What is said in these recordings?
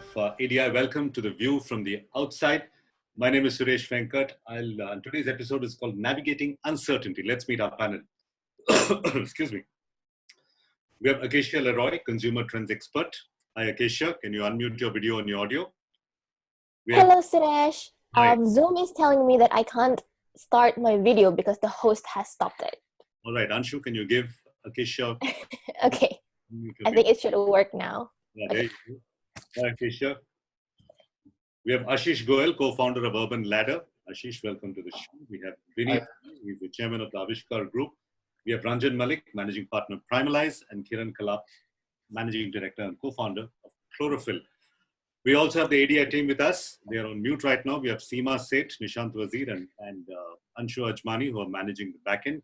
of ADI. Welcome to the view from the outside. My name is Suresh Venkat. Today's episode is called Navigating Uncertainty. Let's meet our panel. Excuse me. We have Acacia Leroy, consumer trends expert. Hi, Acacia. Can you unmute your video and your audio? Hello, Suresh. Hi. Zoom is telling me that I can't start my video because the host has stopped it. All right, Anshu, can you give Acacia? Okay. I think it should work now. Yeah, there you go. Hi, Acacia. We have Ashish Goel, co-founder of Urban Ladder. Ashish, welcome to the show. We have Vineet, he's the chairman of the Aavishkar group. We have Ranjan Malik, managing partner of Primalise, and Kiran Kalap, managing director and co-founder of Chlorophyll. We also have the ADI team with us. They are on mute right now. We have Seema Seth, Nishant Wazir, and Anshu Ajmani, who are managing the backend.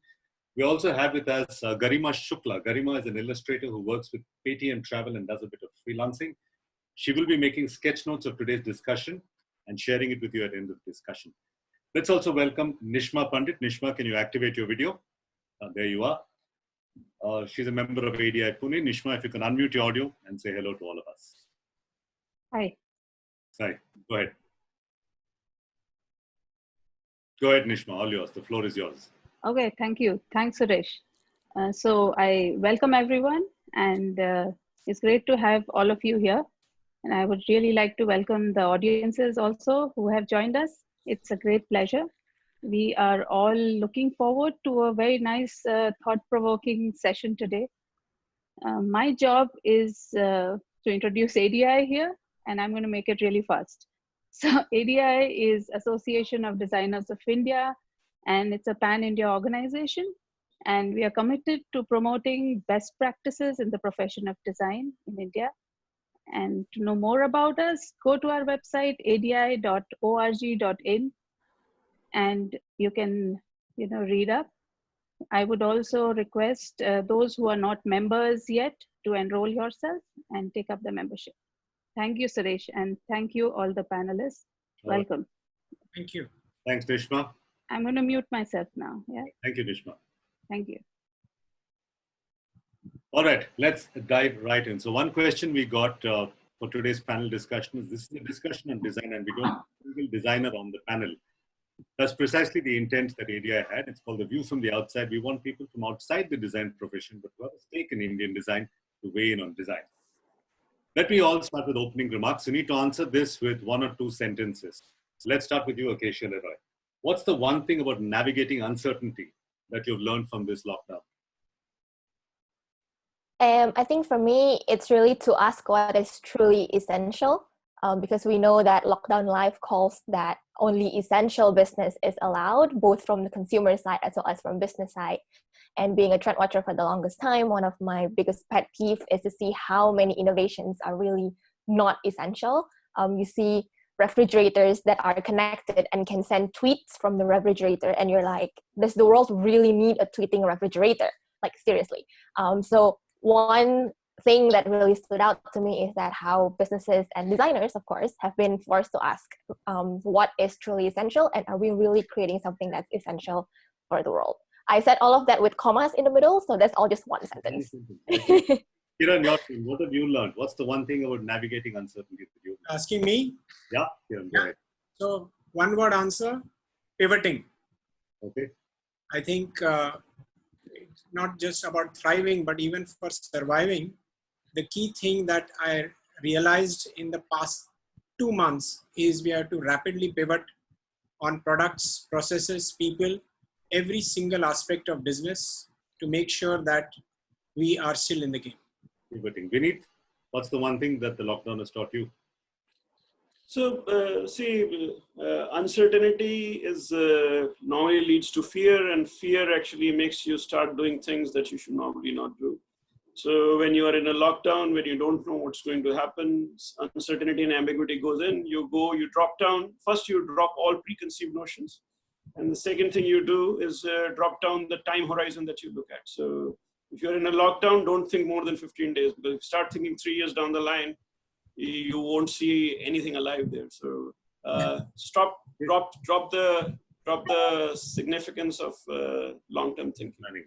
We also have with us Garima Shukla. Garima is an illustrator who works with Paytm Travel and does a bit of freelancing. She will be making sketch notes of today's discussion and sharing it with you at the end of the discussion. Let's also welcome Nishma Pandit. Nishma, can you activate your video? There you are. She's a member of ADI Pune. Nishma, if you can unmute your audio and say hello to all of us. Hi. Sorry, go ahead. Go ahead, Nishma, all yours. The floor is yours. Okay, thank you. Thanks, Suresh. So I welcome everyone, and it's great to have all of you here. And I would really like to welcome the audiences also who have joined us. It's a great pleasure. We are all looking forward to a very nice, thought-provoking session today. My job is to introduce ADI here, and I'm going to make it really fast. So ADI is Association of Designers of India, and it's a pan-India organization. And we are committed to promoting best practices in the profession of design in India. And to know more about us, go to our website, adi.org.in, and you can read up. I would also request those who are not members yet to enroll yourself and take up the membership. Thank you, Suresh, and thank you all the panelists. Welcome. Thank you. Thanks, Nishma. I'm going to mute myself now. Yeah. Thank you, Nishma. Thank you. All right, let's dive right in. So one question we got for today's panel discussion is, this is a discussion on design, and we don't have a single designer on the panel. That's precisely the intent that ADI had. It's called the view from the outside. We want people from outside the design profession, but who have a stake in Indian design, to weigh in on design. Let me all start with opening remarks. You need to answer this with one or two sentences. So let's start with you, Acacia Leroy. What's the one thing about navigating uncertainty that you've learned from this lockdown? I think for me, it's really to ask what is truly essential, because we know that lockdown life calls that only essential business is allowed, both from the consumer side as well as from business side. And being a trend watcher for the longest time, one of my biggest pet peeves is to see how many innovations are really not essential. You see refrigerators that are connected and can send tweets from the refrigerator, and you're like, does the world really need a tweeting refrigerator? Like, seriously. So one thing that really stood out to me is that how businesses and designers, of course, have been forced to ask what is truly essential, and are we really creating something that's essential for the world? I said all of that with commas in the middle, so that's all just one sentence. Kiran, your team, what have you learned? What's the one thing about navigating uncertainty that you? Asking me? Yeah, Kiran, go ahead. So one word answer, pivoting. Okay. I think it's not just about thriving, but even for surviving. The key thing that I realized in the past 2 months is we have to rapidly pivot on products, processes, people, every single aspect of business to make sure that we are still in the game. Pivoting. Vineet, what's the one thing that the lockdown has taught you? So, uncertainty is normally leads to fear, and fear actually makes you start doing things that you should normally not do. So when you are in a lockdown, when you don't know what's going to happen, uncertainty and ambiguity goes in, you drop down. First, you drop all preconceived notions. And the second thing you do is drop down the time horizon that you look at. So if you're in a lockdown, don't think more than 15 days, because if you start thinking 3 years down the line, you won't see anything alive there. So drop the significance of long-term thinking.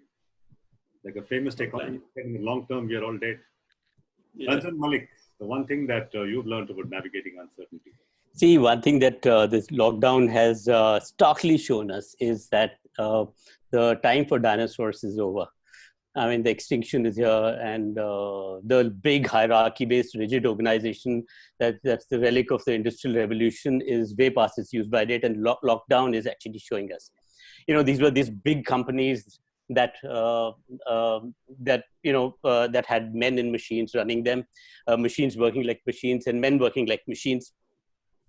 Like a famous technology, in the long term, we are all dead. Yeah. Ranjan, Malik, the one thing that you've learned about navigating uncertainty. See, one thing that this lockdown has starkly shown us is that the time for dinosaurs is over. I mean, the extinction is here, and the big hierarchy-based rigid organization that's the relic of the Industrial Revolution is way past its use-by date, and lockdown is actually showing us. You know, these were these big companies that that had men in machines running them, machines working like machines, and men working like machines.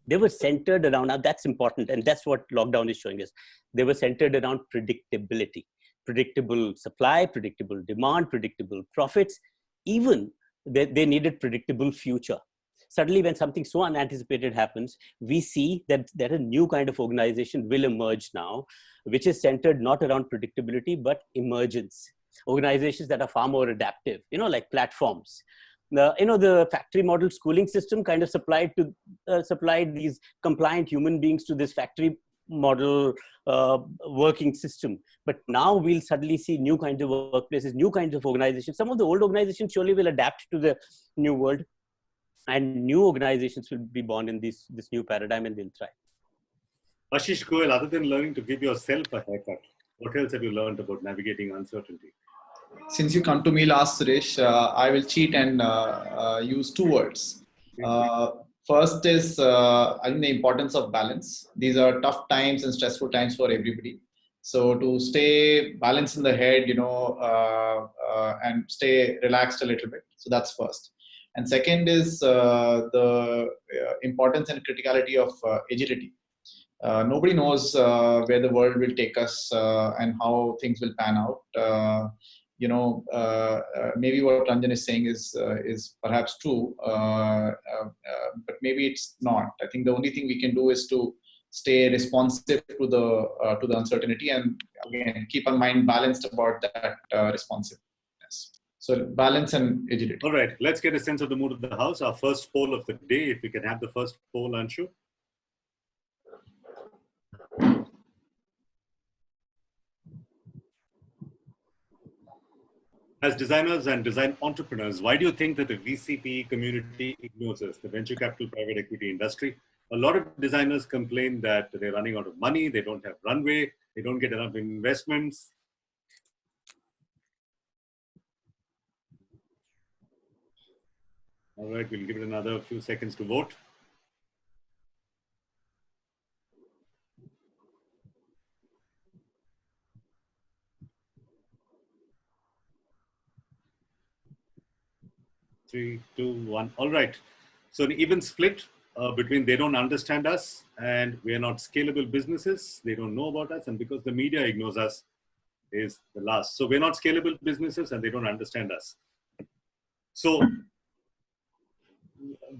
They were centered around, now that's important, and that's what lockdown is showing us. They were centered around predictability. Predictable supply, predictable demand, predictable profits. Even they needed predictable future. Suddenly, when something so unanticipated happens, we see that a new kind of organization will emerge now, which is centered not around predictability, but emergence. Organizations that are far more adaptive, like platforms. The factory model schooling system kind of supplied these compliant human beings to this factory model working system. But now we'll suddenly see new kinds of workplaces, new kinds of organizations. Some of the old organizations surely will adapt to the new world, and new organizations will be born in this new paradigm, and they'll thrive. Ashish, Goel, other than learning to give yourself a haircut, what else have you learned about navigating uncertainty? Since you come to me last, Suresh, I will cheat and use two words. First is, I think, the importance of balance. These are tough times and stressful times for everybody. So to stay balanced in the head, and stay relaxed a little bit. So that's first. And second is the importance and criticality of agility. Nobody knows where the world will take us and how things will pan out. Maybe what Ranjan is saying is perhaps true, but maybe it's not. I think the only thing we can do is to stay responsive to the uncertainty, and again keep our mind balanced about that responsiveness. So balance and agility. All right, let's get a sense of the mood of the house. Our first poll of the day, if we can have the first poll, Anshu. As designers and design entrepreneurs, why do you think that the VCPE community ignores us, the venture capital private equity industry? A lot of designers complain that they're running out of money, they don't have runway, they don't get enough investments. All right, we'll give it another few seconds to vote. Three, two, one. All right. So an even split between they don't understand us and we are not scalable businesses. They don't know about us, and because the media ignores us is the last. So we're not scalable businesses and they don't understand us. So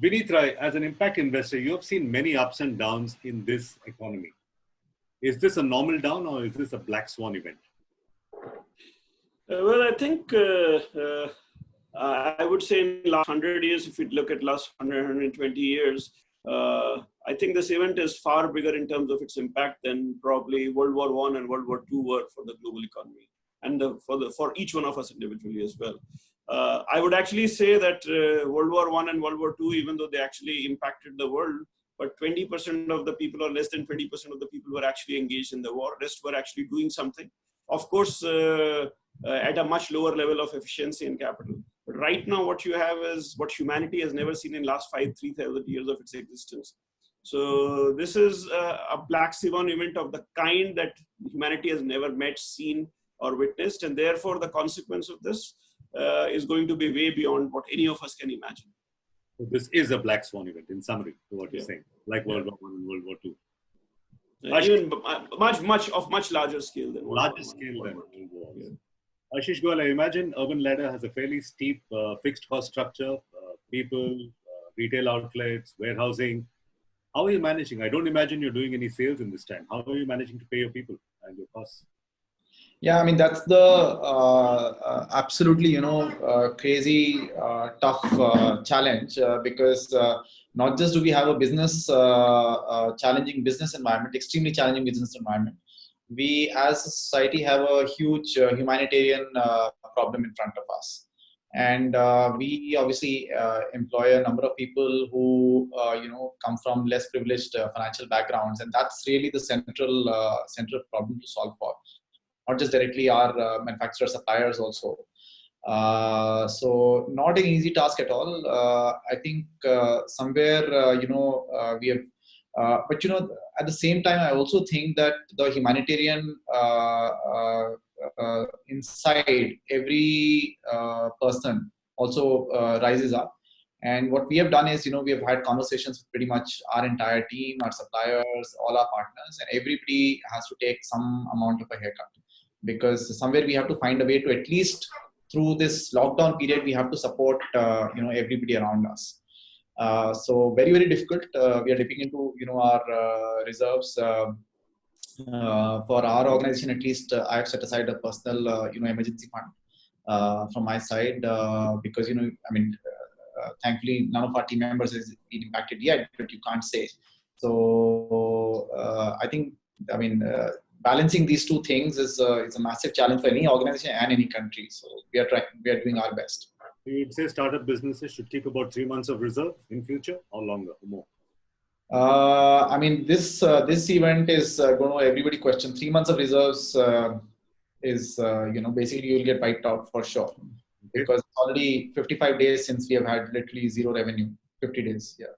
Vineet, as an impact investor, you have seen many ups and downs in this economy. Is this a normal down or is this a black swan event? Well, I think I would say in the last 100 years, if we look at last 100, 120 years, I think this event is far bigger in terms of its impact than probably World War I and World War II were for the global economy, and for each one of us individually as well. I would actually say that World War I and World War II, even though they actually impacted the world, but 20% of the people or less than 20% of the people were actually engaged in the war. Rest were actually doing something. Of course, at a much lower level of efficiency and capital. But right now, what you have is what humanity has never seen in last 3,000 years of its existence. So this is a black swan event of the kind that humanity has never met, seen, or witnessed. And therefore, the consequence of this is going to be way beyond what any of us can imagine. So this is a black swan event, in summary, to what you're saying, like World War I and World War II. Even much larger scale than larger scale than World War. Ashish, Goel, I imagine Urban Ladder has a fairly steep fixed cost structure, people, retail outlets, warehousing. How are you managing? I don't imagine you're doing any sales in this time. How are you managing to pay your people and your costs? Yeah, I mean, that's the absolutely, crazy, tough challenge because not just do we have a business, challenging business environment, extremely challenging business environment. We as a society have a huge humanitarian problem in front of us. And we obviously employ a number of people who come from less privileged financial backgrounds, and that's really the central problem to solve for. Not just directly our manufacturer suppliers also. So not an easy task at all. I think somewhere we have. But at the same time, I also think that the humanitarian inside every person also rises up. And what we have done is, we have had conversations with pretty much our entire team, our suppliers, all our partners, and everybody has to take some amount of a haircut, because somewhere we have to find a way to, at least through this lockdown period, we have to support everybody around us. So very, very difficult. We are dipping into our reserves. For our organization, at least, I have set aside a personal emergency fund from my side, because thankfully none of our team members has been impacted yet, but you can't say. So I think balancing these two things is a massive challenge for any organization and any country. So we are doing our best. You'd say startup businesses should keep about 3 months of reserve in future, or longer, or more? This event is going to everybody question. 3 months of reserves is basically you'll get wiped out for sure, because it's already 55 days since we have had literally zero revenue. 50 days, yeah.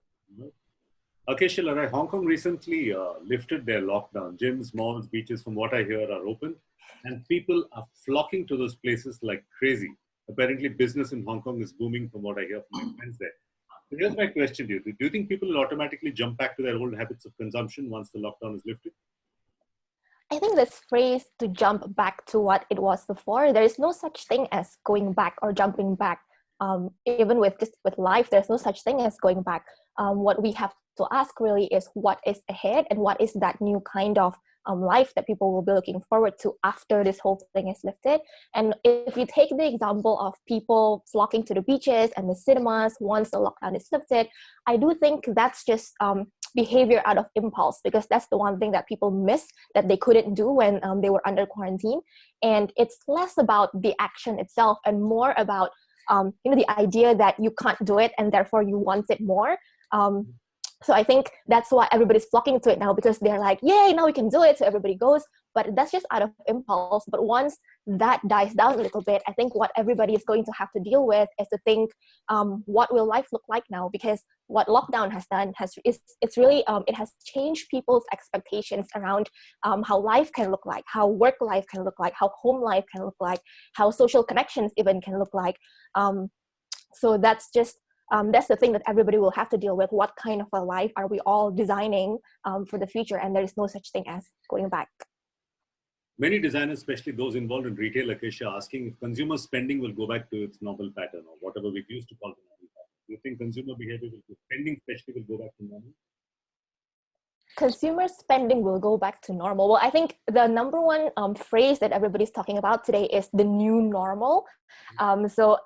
Acacia, Leroy, Hong Kong recently lifted their lockdown. Gyms, malls, beaches, from what I hear, are open, and people are flocking to those places like crazy. Apparently, business in Hong Kong is booming, from what I hear from my friends there. So here's my question to you. Do you think people will automatically jump back to their old habits of consumption once the lockdown is lifted? I think this phrase, to jump back to what it was before, there is no such thing as going back or jumping back. Even with life, there's no such thing as going back. What we have to ask really is what is ahead, and what is that new kind of life that people will be looking forward to after this whole thing is lifted. And if you take the example of people flocking to the beaches and the cinemas once the lockdown is lifted, I do think that's just behavior out of impulse, because that's the one thing that people miss that they couldn't do when they were under quarantine. And it's less about the action itself and more about the idea that you can't do it and therefore you want it more. So I think that's why everybody's flocking to it now, because they're like, yay, now we can do it. So everybody goes, but that's just out of impulse. But once that dies down a little bit, I think what everybody is going to have to deal with is to think, what will life look like now? Because what lockdown has done it has changed people's expectations around how life can look like, how work life can look like, how home life can look like, how social connections even can look like. So that's the thing that everybody will have to deal with. What kind of a life are we all designing for the future? And there is no such thing as going back. Many designers, especially those involved in retail, Acacia, asking if consumer spending will go back to its normal pattern, or whatever we used to call the normal pattern. Do you think consumer behavior, spending especially, will go back to normal? Consumer spending will go back to normal. Well, I think the number one phrase that everybody's talking about today is the new normal. So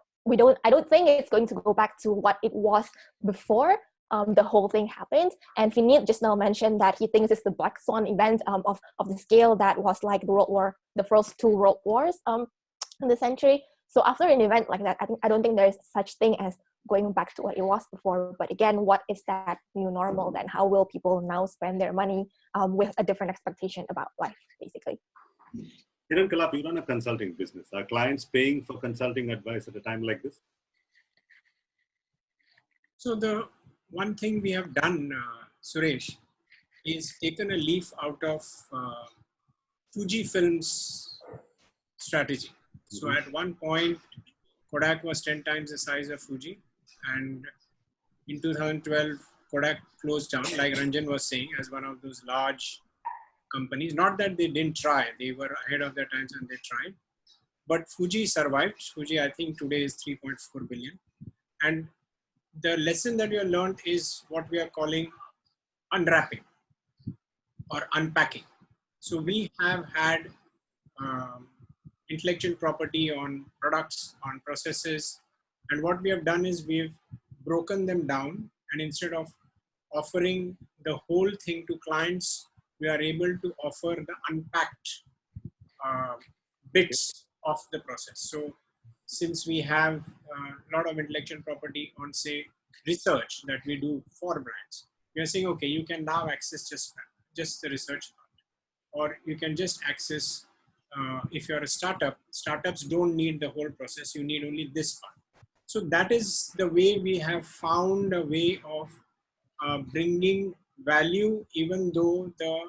I don't think it's going to go back to what it was before the whole thing happened. And Vineet just now mentioned that he thinks it's the Black Swan event of the scale that was like the first two world wars in the century. So after an event like that, I don't think there is such thing as going back to what it was before. But again, what is that new normal then? How will people now spend their money with a different expectation about life, basically? Hiran Kalap, you run a consulting business. Are clients paying for consulting advice at a time like this? So the one thing we have done, Suresh, is taken a leaf out of Fujifilm's strategy. So at one point, Kodak was 10 times the size of Fuji. And in 2012, Kodak closed down, like Ranjan was saying, as one of those large companies. Not that they didn't try, they were ahead of their times and they tried. But Fuji survived. Fuji, I think today is 3.4 billion. And the lesson that we have learned is what we are calling unwrapping or unpacking. So we have had intellectual property on products, on processes. And what we have done is we've broken them down, and instead of offering the whole thing to clients, we are able to offer the unpacked bits of the process. So since we have lot of intellectual property on, say, research that we do for brands. We are saying, okay, you can now access just the research part, or you can just access, if you're a startup, startups don't need the whole process. You need only this part. So that is the way we have found a way of bringing value, even though the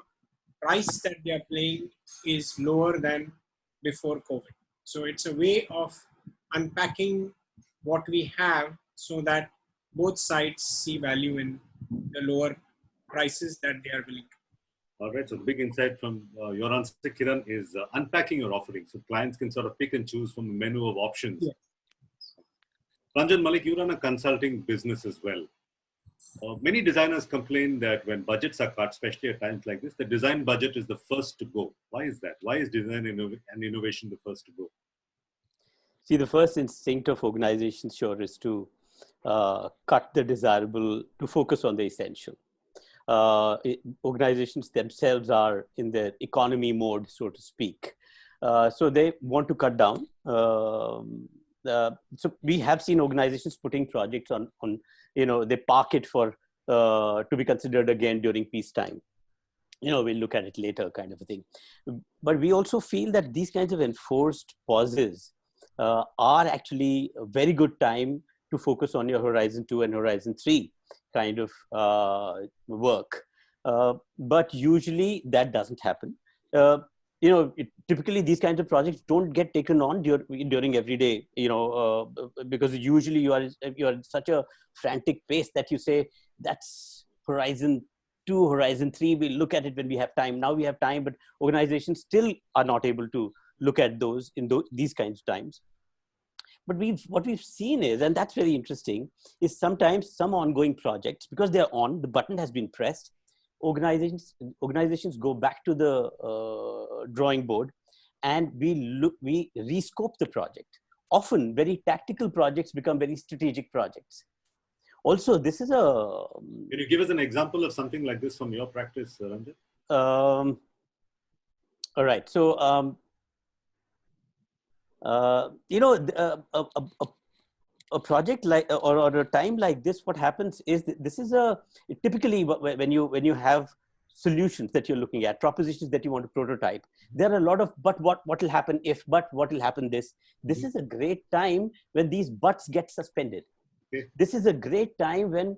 price that they are paying is lower than before COVID. So it's a way of unpacking what we have so that both sides see value in the lower prices that they are willing to. All right, so the big insight from your answer, Kiran, is unpacking your offering so clients can sort of pick and choose from a menu of options. Yeah. Ranjan, Malik, you run a consulting business as well. Many designers complain that when budgets are cut, especially at times like this, the design budget is the first to go. Why is that? Why is design and innovation the first to go? See, the first instinct of organizations, sure, is to cut the desirable to focus on the essential. Organizations themselves are in their economy mode, so to speak. So they want to cut down. So we have seen organizations putting projects on they park it for to be considered again during peacetime. We'll look at it later, kind of a thing. But we also feel that these kinds of enforced pauses are actually a very good time to focus on your Horizon 2 and Horizon 3 kind of work. But usually that doesn't happen. Typically these kinds of projects don't get taken on during every day, because usually you are at such a frantic pace that you say, that's Horizon 2, Horizon 3, we'll look at it when we have time. Now we have time, but organizations still are not able to look at those in these kinds of times. But what we've seen is, and that's very interesting, is sometimes some ongoing projects, because they're on, the button has been pressed, organizations go back to the drawing board and we rescope the project. Often very tactical projects become very strategic projects. Also, this is a... Can you give us an example of something like this from your practice, Ranjan? All right. So, a project like or a time like this, what happens is this is typically when you have solutions that you're looking at, propositions that you want to prototype, there are a lot of but what will happen if, but what will happen this is a great time when these buts get suspended. Okay. This is a great time when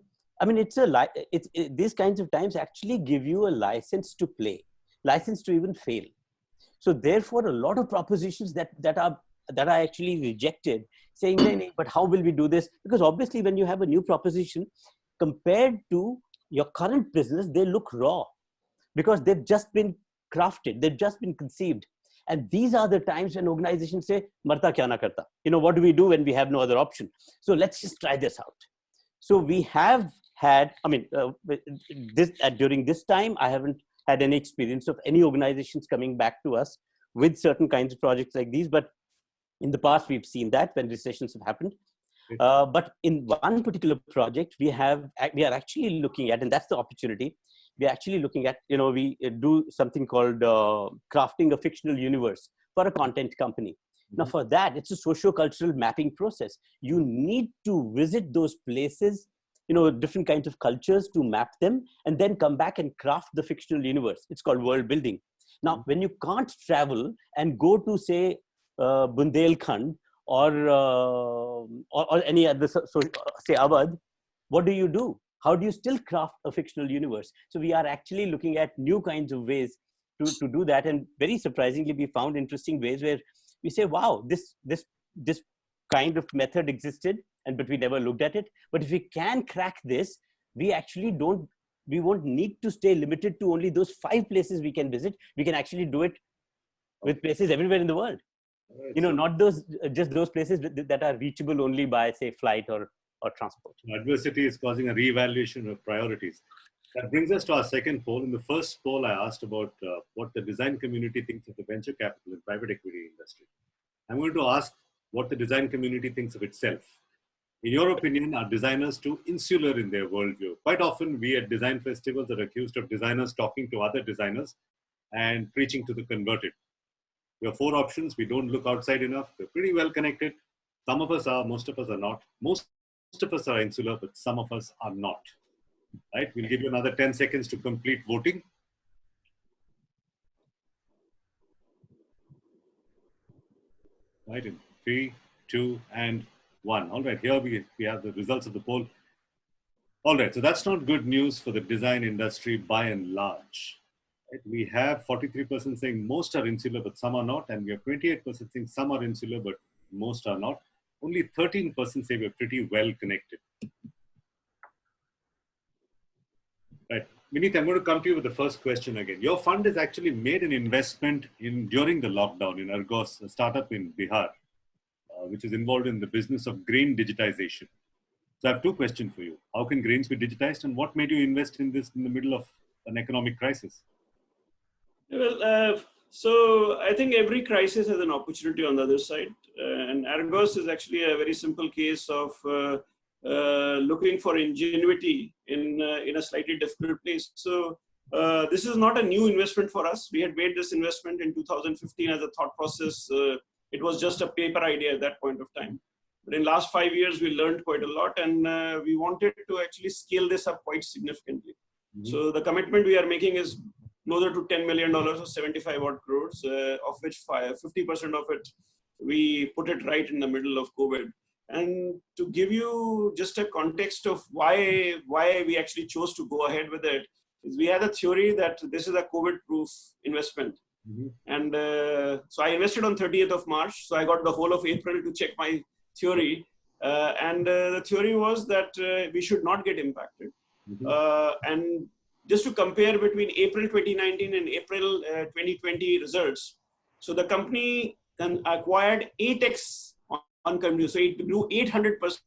these kinds of times actually give you a license to play, license to even fail. So therefore a lot of propositions that are actually rejected, saying, "Nee, but how will we do this?" Because obviously when you have a new proposition compared to your current business, they look raw because they've just been crafted, they've just been conceived. And these are the times when organizations say, "Marta kya na karta?" What do we do when we have no other option? So let's just try this out. So we have had, during this time, I haven't had any experience of any organizations coming back to us with certain kinds of projects like these, but in the past, we've seen that when recessions have happened. But in one particular project, we are actually looking at, and that's the opportunity, we are actually looking at, we do something called crafting a fictional universe for a content company. Now for that, it's a socio-cultural mapping process. You need to visit those places, different kinds of cultures to map them, and then come back and craft the fictional universe. It's called world building. Now, when you can't travel and go to, say, Bundelkhand or any other, say Awadh, what do? How do you still craft a fictional universe? So we are actually looking at new kinds of ways to do that. And very surprisingly, we found interesting ways where we say, wow, this kind of method existed, but we never looked at it. But if we can crack this, we won't need to stay limited to only those 5 places we can visit. We can actually do it with places everywhere in the world. Right. Not just those places that are reachable only by, say, flight or transport. Adversity is causing a reevaluation of priorities. That brings us to our second poll. In the first poll, I asked about what the design community thinks of the venture capital and private equity industry. I'm going to ask what the design community thinks of itself. In your opinion, are designers too insular in their worldview? Quite often, we at design festivals are accused of designers talking to other designers and preaching to the converted. We have 4 options. We don't look outside enough. We're pretty well connected. Some of us are, most of us are not. Most of us are insular, but some of us are not. Right? We'll give you another 10 seconds to complete voting. Right, in 3, 2, and 1. All right, here we have the results of the poll. All right, so that's not good news for the design industry by and large. Right? We have 43% saying most are insular, but some are not. And we have 28% saying some are insular, but most are not. Only 13% say we're pretty well connected. Right. Vineet, I'm going to come to you with the first question again. Your fund has actually made an investment during the lockdown in Argos, a startup in Bihar, which is involved in the business of grain digitization. So I have two questions for you. How can grains be digitized, and what made you invest in this in the middle of an economic crisis? Well, so I think every crisis has an opportunity on the other side. And Argos is actually a very simple case of looking for ingenuity in a slightly difficult place. So this is not a new investment for us. We had made this investment in 2015 as a thought process. It was just a paper idea at that point of time. But in the last 5 years, we learned quite a lot, and we wanted to actually scale this up quite significantly. Mm-hmm. So the commitment we are making is closer to $10 million or 75 odd crores, of which 50% of it, we put it right in the middle of COVID. And to give you just a context of why we actually chose to go ahead with it, is we had a theory that this is a COVID-proof investment. Mm-hmm. And so I invested on 30th of March. So I got the whole of April to check my theory. And the theory was that we should not get impacted. Mm-hmm. And just to compare between April 2019 and April 2020 results, so the company acquired 8x on company. So it grew 800%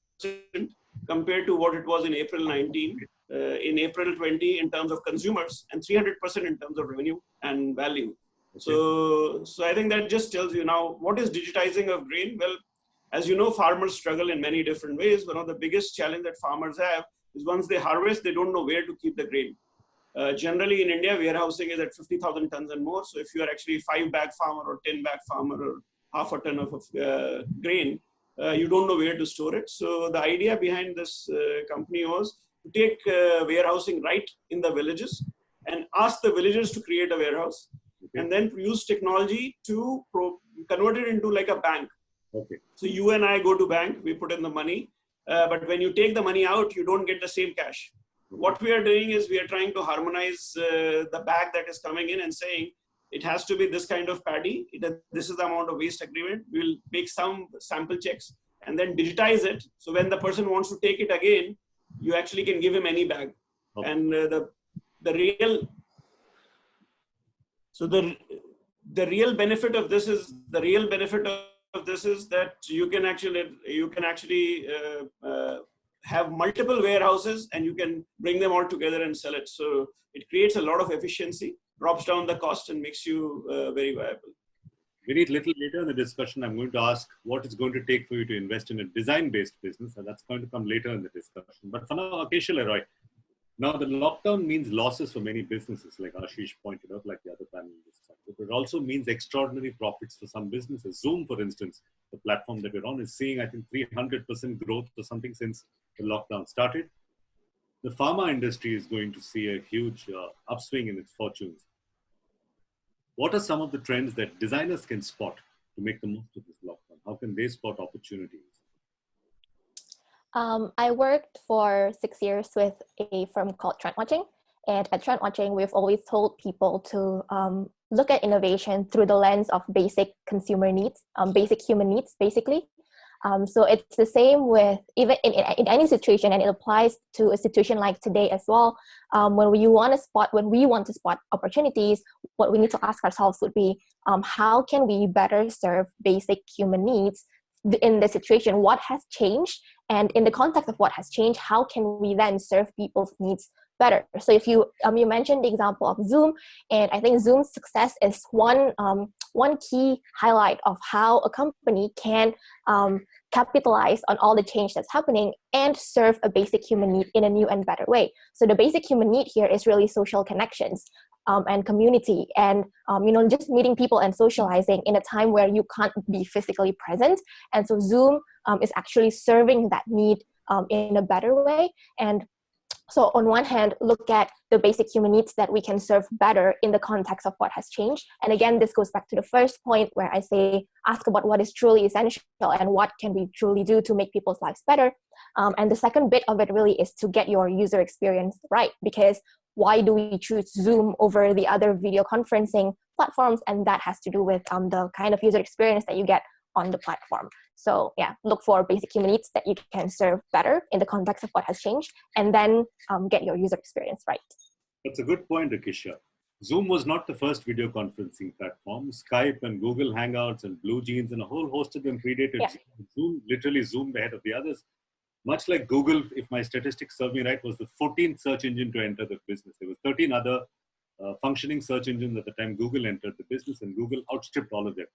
compared to what it was in April 19, in April 20 in terms of consumers, and 300% in terms of revenue and value. Okay. So I think that just tells you now, what is digitizing of grain? Well, as you know, farmers struggle in many different ways. One of the biggest challenges that farmers have is once they harvest, they don't know where to keep the grain. Generally in India, warehousing is at 50,000 tons and more. So if you are actually 5-bag farmer or 10-bag farmer or half a ton of grain, you don't know where to store it. So the idea behind this company was to take warehousing right in the villages and ask the villagers to create a warehouse, okay, and then use technology to convert it into like a bank. Okay. So you and I go to bank, we put in the money, but when you take the money out, you don't get the same cash. What we are doing is we are trying to harmonize the bag that is coming in and saying it has to be this kind of paddy. This is the amount of waste agreement. We'll make some sample checks and then digitize it. So when the person wants to take it again, you actually can give him any bag. Okay. And the real benefit of this is that you can actually have multiple warehouses and you can bring them all together and sell it. So it creates a lot of efficiency, drops down the cost, and makes you very viable. Vineet, little later in the discussion, I'm going to ask what it's going to take for you to invest in a design-based business, and that's going to come later in the discussion. But for now, Acacia, Leroy, now the lockdown means losses for many businesses, like Ashish pointed out, like the other panelists. But it also means extraordinary profits for some businesses. Zoom, for instance, the platform that we're on, is seeing, I think, 300% growth or something since the lockdown started. The pharma industry is going to see a huge upswing in its fortunes. What are some of the trends that designers can spot to make the most of this lockdown? How can they spot opportunities? I worked for 6 years with a firm called Trend Watching. And at Trend Watching, we've always told people to look at innovation through the lens of basic consumer needs, basic human needs, basically. So it's the same with even in any situation, and it applies to a situation like today as well. When we want to spot opportunities, what we need to ask ourselves would be, how can we better serve basic human needs in the situation? What has changed? And in the context of what has changed, how can we then serve people's needs better? So if you mentioned the example of Zoom, and I think Zoom's success is one key highlight of how a company can capitalize on all the change that's happening and serve a basic human need in a new and better way. So the basic human need here is really social connections. and community, and just meeting people and socializing in a time where you can't be physically present. And so Zoom is actually serving that need in a better way. And so on one hand, look at the basic human needs that we can serve better in the context of what has changed. And again, this goes back to the first point where I say, ask about what is truly essential and what can we truly do to make people's lives better. And the second bit of it really is to get your user experience right, because why do we choose Zoom over the other video conferencing platforms? And that has to do with the kind of user experience that you get on the platform. So yeah, look for basic human needs that you can serve better in the context of what has changed, and then get your user experience right. That's a good point, Acacia. Zoom was not the first video conferencing platform. Skype and Google Hangouts and Blue Jeans and a whole host of them predated Zoom. Zoom literally zoomed ahead of the others. Much like Google, if my statistics serve me right, was the 14th search engine to enter the business. There were 13 other functioning search engines at the time Google entered the business, and Google outstripped all of them.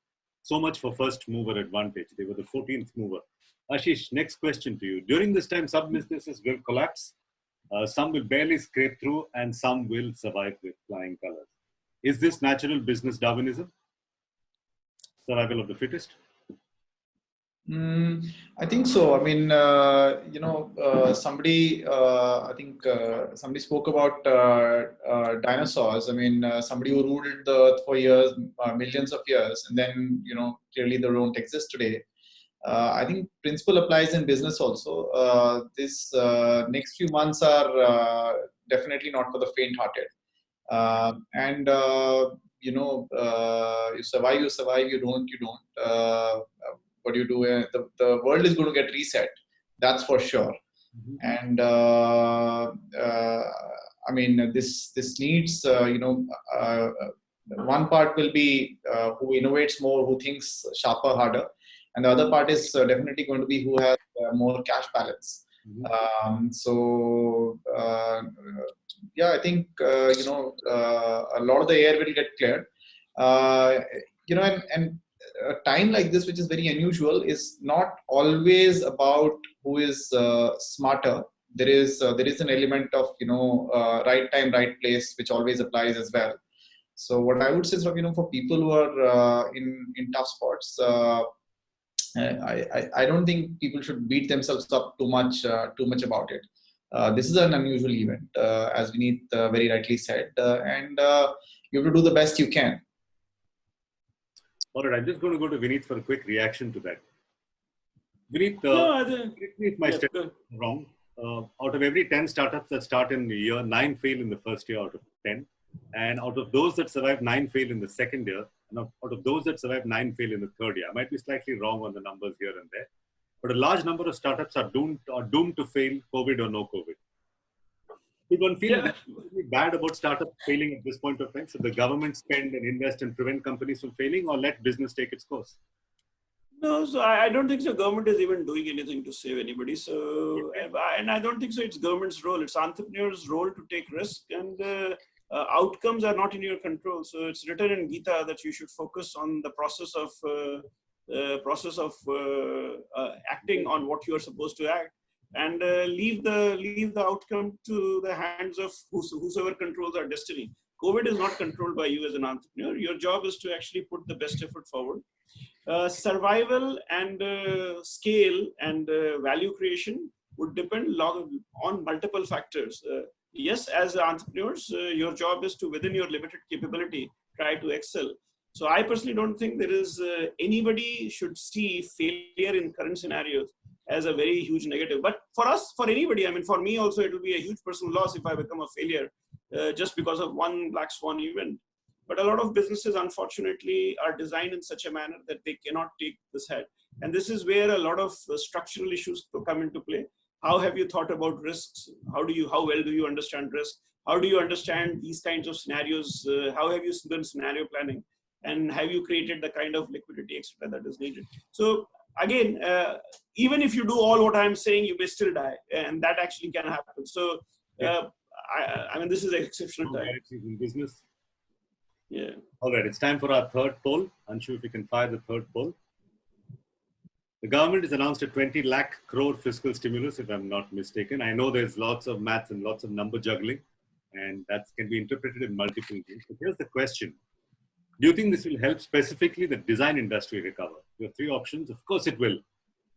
So much for first mover advantage. They were the 14th mover. Ashish, next question to you. During this time, some businesses will collapse, some will barely scrape through, and some will survive with flying colors. Is this natural business Darwinism? Survival of the fittest? I think so. I mean, somebody, I think somebody spoke about dinosaurs. I mean, somebody who ruled the earth for years, millions of years, and then, clearly they don't exist today. I think principle applies in business also. This next few months are definitely not for the faint-hearted. You survive, you don't. What do you do? The world is going to get reset. That's for sure. And I mean, this needs one part will be who innovates more, who thinks sharper, harder, and the other part is definitely going to be who has more cash balance. I think a lot of the air will get cleared. And a time like this, which is very unusual, is not always about who is smarter. There is an element of right time, right place, which always applies as well. So what I would say is, for people who are in tough spots, I don't think people should beat themselves up too much about it. This is an unusual event, as Vineet very rightly said, and you have to do the best you can. All right, I'm just going to go to Vineet for a quick reaction to that. Vineet, if my statistics are wrong, out of every 10 startups that start in the year, 9 fail in the first year out of 10. And out of those that survive, 9 fail in the second year. And out of those that survive, 9 fail in the third year. I might be slightly wrong on the numbers here and there, but a large number of startups are doomed to fail, COVID or no COVID. Would one feel really bad about startups failing at this point of time? Should the government spend and invest and prevent companies from failing, or let business take its course? No, so I don't think so. Government is even doing anything to save anybody. So, and I don't think so. It's government's role. It's entrepreneurs' role to take risk, and outcomes are not in your control. So it's written in Gita that you should focus on the process of acting on what you are supposed to act, and leave the outcome to the hands of whosoever controls our destiny. COVID is not controlled by you as an entrepreneur. Your job is to actually put the best effort forward. Survival and scale and value creation would depend on multiple factors. Yes, as entrepreneurs, your job is to, within your limited capability, try to excel. So I personally don't think there is anybody should see failure in current scenarios as a very huge negative. But for us, for anybody, I mean, for me also, it will be a huge personal loss if I become a failure just because of one black swan event. But a lot of businesses, unfortunately, are designed in such a manner that they cannot take this head. And this is where a lot of structural issues come into play. How have you thought about risks? How well do you understand risk? How do you understand these kinds of scenarios? How have you done scenario planning? And have you created the kind of liquidity extra that is needed? So again, even if you do all what I'm saying, you may still die. And that actually can happen. So I mean, this is an exceptional time. In business. Yeah. All right, it's time for our third poll. Anshu, if you can fire the third poll. The government has announced a 20 lakh crore fiscal stimulus, if I'm not mistaken. I know there's lots of maths and lots of number juggling, and that can be interpreted in multiple ways. But here's the question. Do you think this will help specifically the design industry recover? There are three options. Of course it will.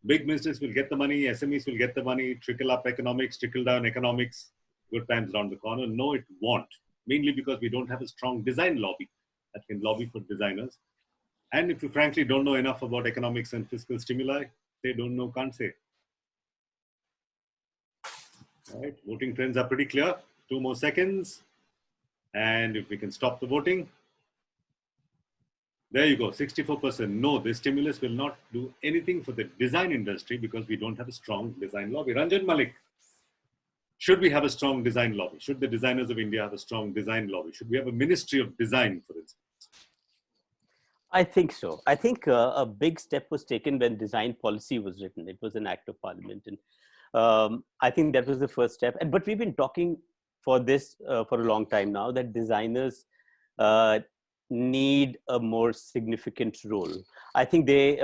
Big business will get the money, SMEs will get the money, trickle up economics, trickle down economics, good times around the corner. No, it won't. Mainly because we don't have a strong design lobby that can lobby for designers. And if you frankly don't know enough about economics and fiscal stimuli, they don't know, can't say. All right, voting trends are pretty clear. 2 more seconds. And if we can stop the voting. There you go, 64%. No, this stimulus will not do anything for the design industry because we don't have a strong design lobby. Ranjan, Malik, should we have a strong design lobby? Should the designers of India have a strong design lobby? Should we have a ministry of design, for instance? I think so. I think a big step was taken when design policy was written. It was an act of parliament. And I think that was the first step. But we've been talking for this for a long time now, that designers need a more significant role. I think they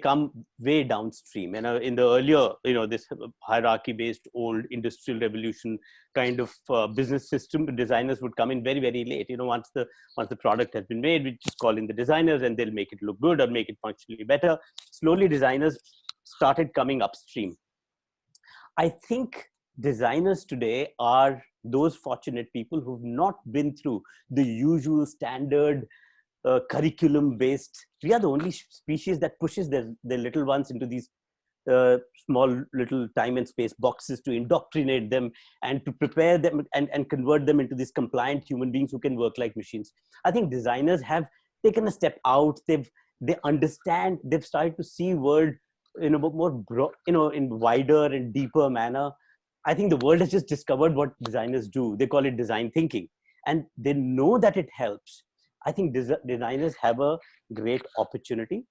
come way downstream, and in the earlier, this hierarchy-based old industrial revolution kind of business system, designers would come in very, very late. Once the product has been made, we just call in the designers, and they'll make it look good or make it functionally better. Slowly, designers started coming upstream. I think designers today are those fortunate people who've not been through the usual standard curriculum-based. We are the only species that pushes their little ones into these small little time and space boxes to indoctrinate them and to prepare them and convert them into these compliant human beings who can work like machines. I think designers have taken a step out. They understand. They've started to see world in a more in wider and deeper manner. I think the world has just discovered what designers do. They call it design thinking, and they know that it helps. I think designers have a great opportunity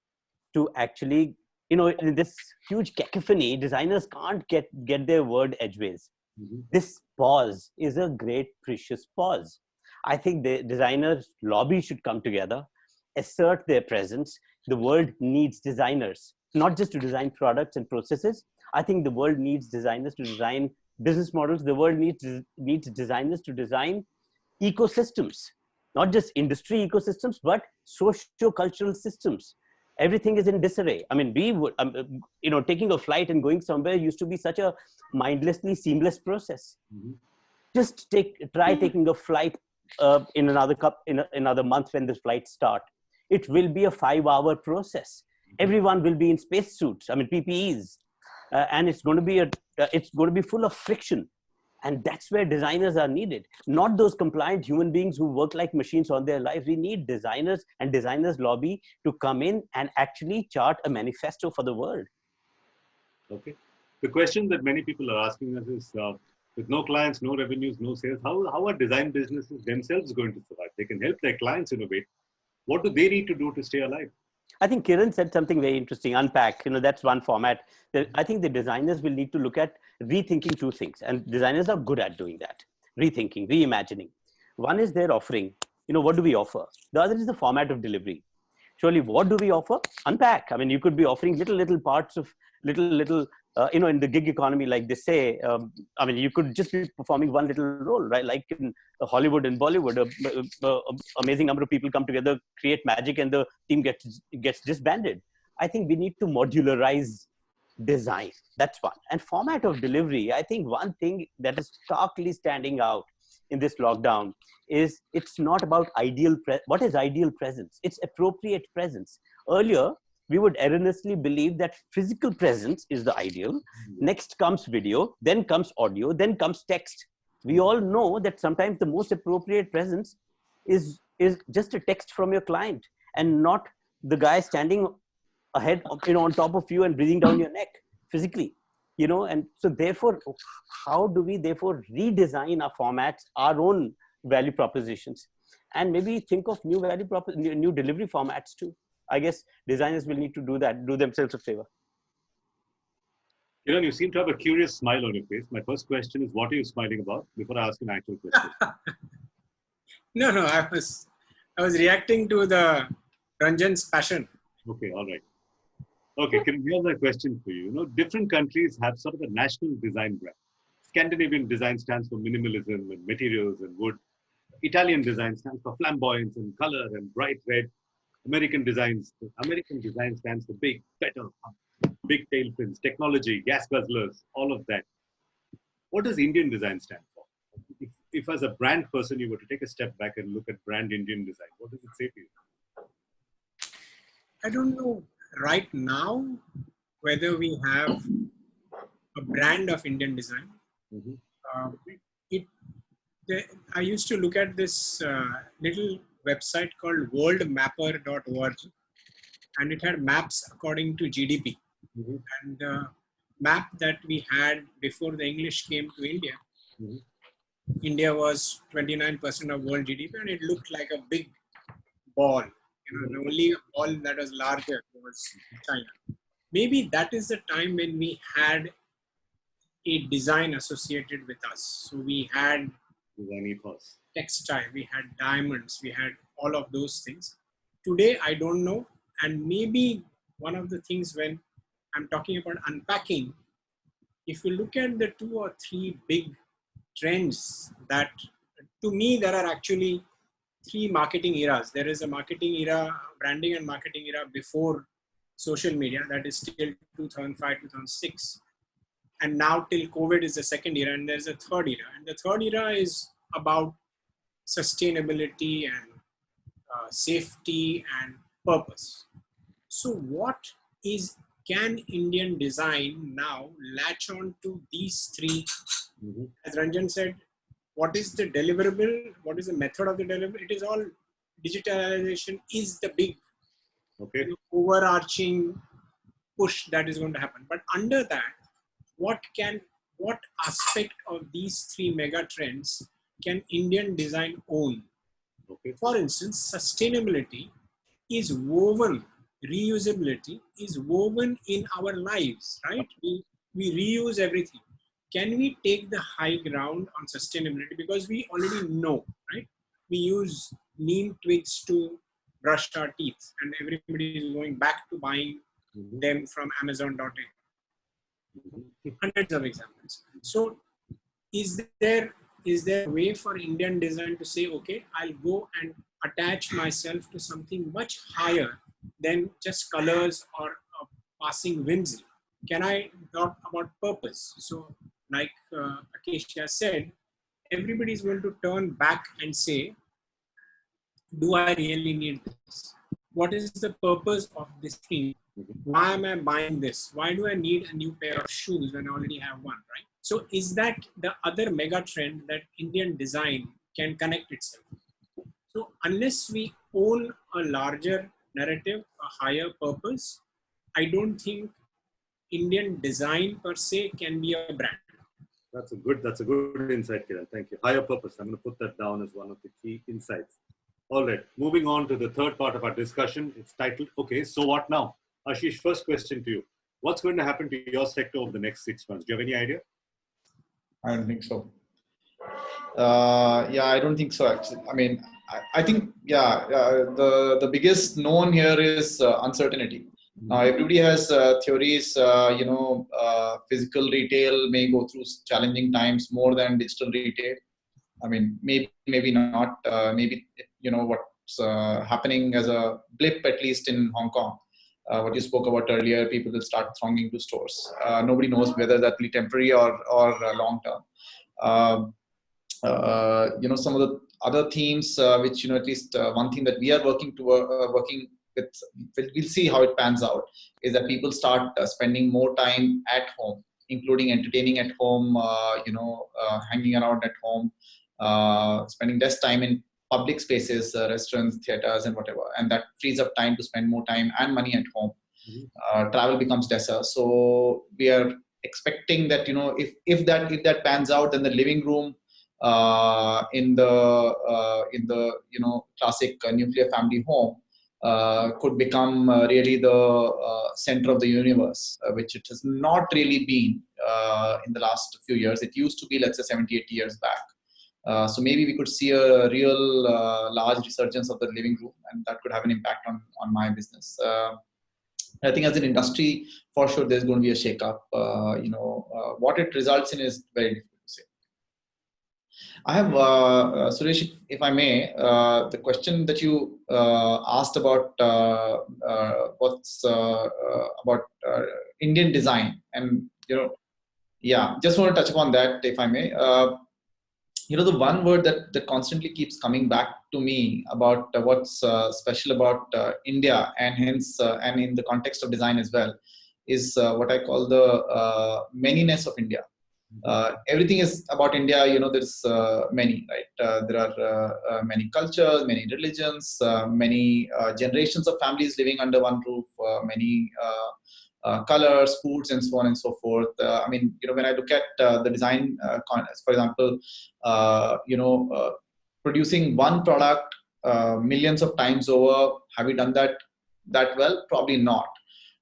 to actually, in this huge cacophony, designers can't get their word edgeways. Mm-hmm. This pause is a great, precious pause. I think the designers' lobby should come together, assert their presence. The world needs designers, not just to design products and processes. I think the world needs designers to design business models. The world needs designers to design ecosystems, not just industry ecosystems, but socio-cultural systems. Everything is in disarray. I mean, we would, taking a flight and going somewhere used to be such a mindlessly seamless process. Mm-hmm. Just try taking a flight in another month when the flights start. It will be a 5-hour process. Everyone will be in spacesuits. I mean, PPEs. And it's going to be full of friction, and that's where designers are needed. Not those compliant human beings who work like machines all their life. We need designers and designers lobby to come in and actually chart a manifesto for the world. Okay. The question that many people are asking us is, with no clients, no revenues, no sales, how are design businesses themselves going to survive? They can help their clients innovate. What do they need to do to stay alive? I think Kiran said something very interesting, unpack. That's one format. I think the designers will need to look at rethinking two things, and designers are good at doing that. Rethinking, reimagining. One is their offering. What do we offer? The other is the format of delivery. Surely, what do we offer? Unpack. I mean, you could be offering little parts of little, in the gig economy, like they say, you could just be performing one little role, right? Like in Hollywood and Bollywood, amazing number of people come together, create magic, and the team gets disbanded. I think we need to modularize design. That's one. And format of delivery. I think one thing that is starkly standing out in this lockdown is it's not about what is ideal presence? It's appropriate presence. Earlier, we would erroneously believe that physical presence is the ideal. Next comes video, then comes audio, then comes text. We all know that sometimes the most appropriate presence is just a text from your client and not the guy standing ahead, on top of you and breathing down your neck physically, and so therefore, how do we therefore redesign our formats, our own value propositions, and maybe think of new delivery formats too? I guess designers will need to do that, do themselves a favor. You seem to have a curious smile on your face. My first question is, what are you smiling about? Before I ask an actual question. No, I was reacting to the Ranjan's passion. Okay, all right. Okay, here's my question for you. Different countries have sort of a national design brand. Scandinavian design stands for minimalism and materials and wood. Italian design stands for flamboyance and color and bright red. American design stands for big, better, big tail fins, technology, gas guzzlers, all of that. What does Indian design stand for? If as a brand person you were to take a step back and look at brand Indian design, what does it say to you? I don't know right now whether we have a brand of Indian design. I used to look at this little website called worldmapper.org, and it had maps according to GDP. And the map that we had before the English came to India, India was 29% of world GDP, and it looked like a big ball. The only ball that was larger was China. Maybe that is the time when we had a design associated with us. So we had textile, we had diamonds, we had all of those things. Today, I don't know. And maybe one of the things when I'm talking about unpacking, if you look at the 2 or 3 big trends that, to me, there are actually 3 marketing eras. There is a marketing era, branding and marketing era before social media, that is till 2005, 2006. And now till COVID is the second era, and there's a third era. And the third era is about sustainability and safety and purpose. So can Indian design now latch on to these 3? As Ranjan said, what is the deliverable? What is the method of the deliverable? It is all digitalization is the big overarching push that is going to happen. But under that, what aspect of these 3 mega trends can Indian design own? For instance, sustainability is woven, reusability is woven in our lives, right? We reuse everything. Can we take the high ground on sustainability? Because we already know, right? We use neem twigs to brush our teeth, and everybody is going back to buying them from Amazon.in. Hundreds of examples. So is there a way for Indian design to say, okay, I'll go and attach myself to something much higher than just colors or passing whimsy? Can I talk about purpose? So like Acacia said, everybody is going to turn back and say, do I really need this? What is the purpose of this thing? Why am I buying this? Why do I need a new pair of shoes when I already have one, right? So is that the other mega trend that Indian design can connect itself? So unless we own a larger narrative, a higher purpose, I don't think Indian design per se can be a brand. That's a good insight, Kiran. Thank you. Higher purpose. I'm going to put that down as one of the key insights. All right. Moving on to the third part of our discussion. It's titled, okay, so what now? Ashish, first question to you. What's going to happen to your sector over the next 6 months? Do you have any idea? I don't think so. I don't think so, actually. I mean, I think, the biggest known here is uncertainty. Now, everybody has theories, physical retail may go through challenging times more than digital retail. I mean, maybe not. Maybe, what's happening as a blip, at least in Hong Kong. What you spoke about earlier, people will start thronging to stores. Nobody knows whether that will be temporary or long term. Some of the other themes, which, at least one thing that we are working with, we'll see how it pans out, is that people start spending more time at home, including entertaining at home, hanging around at home, spending less time in public spaces, restaurants, theaters, and whatever. And that frees up time to spend more time and money at home. Travel becomes lesser. So we are expecting that, if that pans out, then the living room in the classic nuclear family home could become really the center of the universe, which it has not really been in the last few years. It used to be, let's say, 70, 80 years back. So maybe we could see a real large resurgence of the living room, and that could have an impact on my business. I think as an industry, for sure, there's going to be a shake-up. What it results in is very difficult to I have, Suresh, if I may, the question that you asked about what's about Indian design, and yeah, just want to touch upon that, if I may. The one word that constantly keeps coming back to me about what's special about India, and hence, and in the context of design as well, is what I call the manyness of India. Everything is about India. There's many, right? There are many cultures, many religions, many generations of families living under one roof, many colors, foods, and so on and so forth. When I look at the design, for example, producing one product millions of times over, have we done that well? Probably not.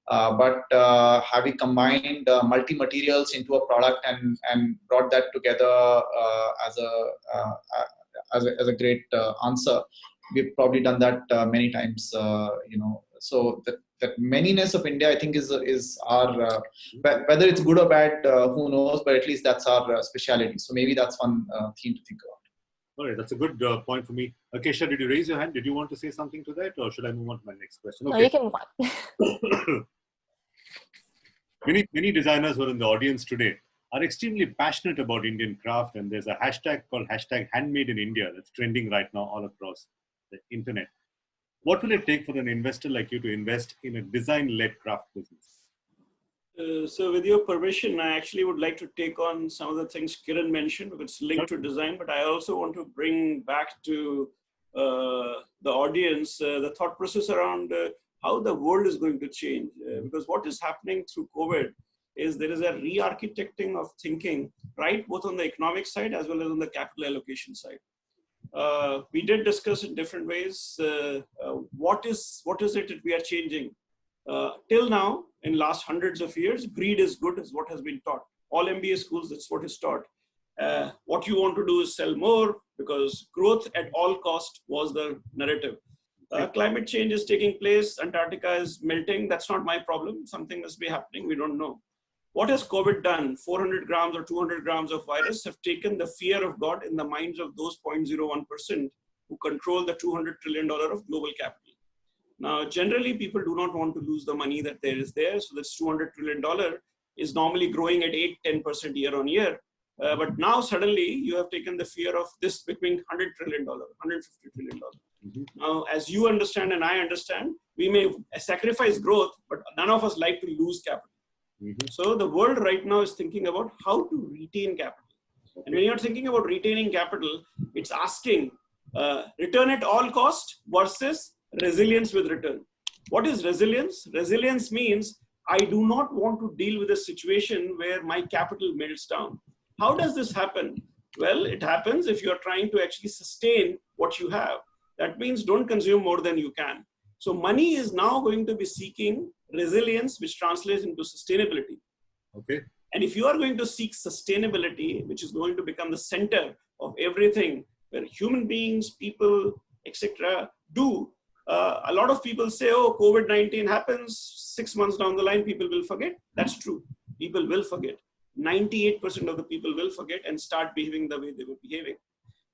But have we combined multi-materials into a product and brought that together as a great answer? We've probably done that many times. So that manyness of India, I think, is our whether it's good or bad, who knows? But at least that's our speciality. So maybe that's one theme to think about. All right, that's a good point for me. Acacia, did you raise your hand? Did you want to say something to that, or should I move on to my next question? Okay. No, you can move on. Many designers who are in the audience today are extremely passionate about Indian craft, and there's a hashtag called #handmade in India that's trending right now all across the internet. What will it take for an investor like you to invest in a design-led craft business? So with your permission, I actually would like to take on some of the things Kiran mentioned, because it's linked to design, but I also want to bring back to the audience the thought process around how the world is going to change. Because what is happening through COVID is there is a re-architecting of thinking, right, both on the economic side as well as on the capital allocation side. We did discuss in different ways what is it that we are changing. Till now, in last hundreds of years, greed is good is what has been taught. All MBA schools, that's what is taught. What you want to do is sell more, because growth at all cost was the narrative. Climate change is taking place. Antarctica is melting. That's not my problem. Something must be happening. We don't know. What has COVID done? 400 grams or 200 grams of virus have taken the fear of God in the minds of those 0.01% who control the $200 trillion of global capital. Now, generally, people do not want to lose the money that there is there. So this $200 trillion is normally growing at 8-10% year on year. But now suddenly you have taken the fear of this becoming $100 trillion, $150 trillion. Now, as you understand and I understand, we may sacrifice growth, but none of us like to lose capital. So the world right now is thinking about how to retain capital. And when you're thinking about retaining capital, it's asking return at all cost versus resilience with return. What is resilience? Resilience means I do not want to deal with a situation where my capital melts down. How does this happen? Well, it happens if you're trying to actually sustain what you have. That means don't consume more than you can. So money is now going to be seeking resilience, which translates into sustainability. Okay. And if you are going to seek sustainability, which is going to become the center of everything, where human beings, people, etc., do, a lot of people say, oh, COVID-19 happens, 6 months down the line, people will forget. That's true. People will forget. 98% of the people will forget and start behaving the way they were behaving.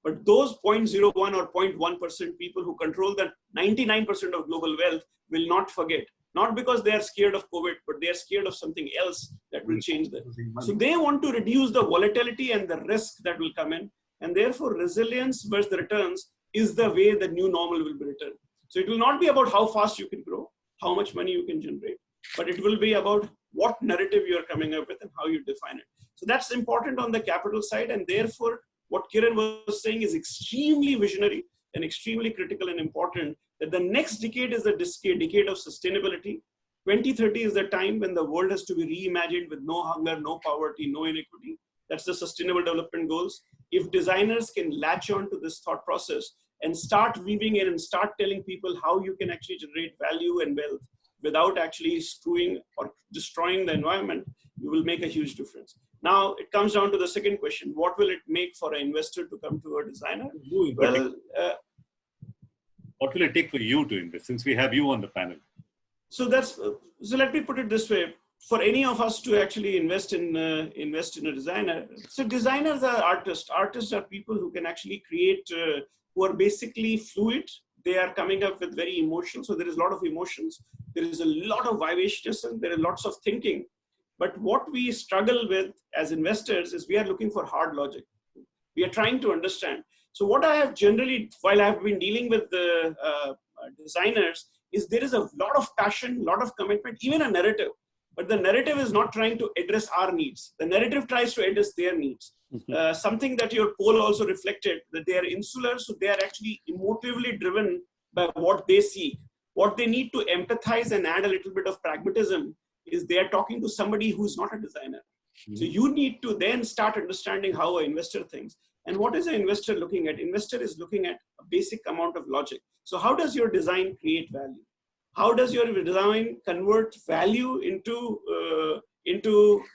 But those 0.01 or 0.1% people who control the 99% of global wealth will not forget. Not because they are scared of COVID, but they are scared of something else that will change them. So they want to reduce the volatility and the risk that will come in. And therefore, resilience versus the returns is the way the new normal will be returned. So it will not be about how fast you can grow, how much money you can generate, but it will be about what narrative you are coming up with and how you define it. So that's important on the capital side. And therefore, what Kiran was saying is extremely visionary and extremely critical and important, that the next decade is the decade of sustainability. 2030 is the time when the world has to be reimagined with no hunger, no poverty, no inequity. That's the Sustainable Development Goals. If designers can latch on to this thought process and start weaving in and start telling people how you can actually generate value and wealth without actually screwing or destroying the environment, you will make a huge difference. Now, it comes down to the second question. What will it make for an investor to come to a designer? Well, what will it take for you to invest, since we have you on the panel? So let me put it this way. for any of us to actually invest in a designer. So designers are artists. Artists are people who can actually create, who are basically fluid. They are coming up with very emotional. So there is a lot of emotions. There is a lot of vivaciousness. There are lots of thinking. But what we struggle with as investors is we are looking for hard logic. We are trying to understand. So what I have generally, while I have been dealing with the designers, is there is a lot of passion, lot of commitment, even a narrative. But the narrative is not trying to address our needs. The narrative tries to address their needs. Something that your poll also reflected, that they are insular, so they are actually emotively driven by what they see. What they need to empathize and add a little bit of pragmatism is they are talking to somebody who is not a designer. So you need to then start understanding how an investor thinks. And what is an investor looking at? Investor is looking at a basic amount of logic. So how does your design create value? How does your design convert value into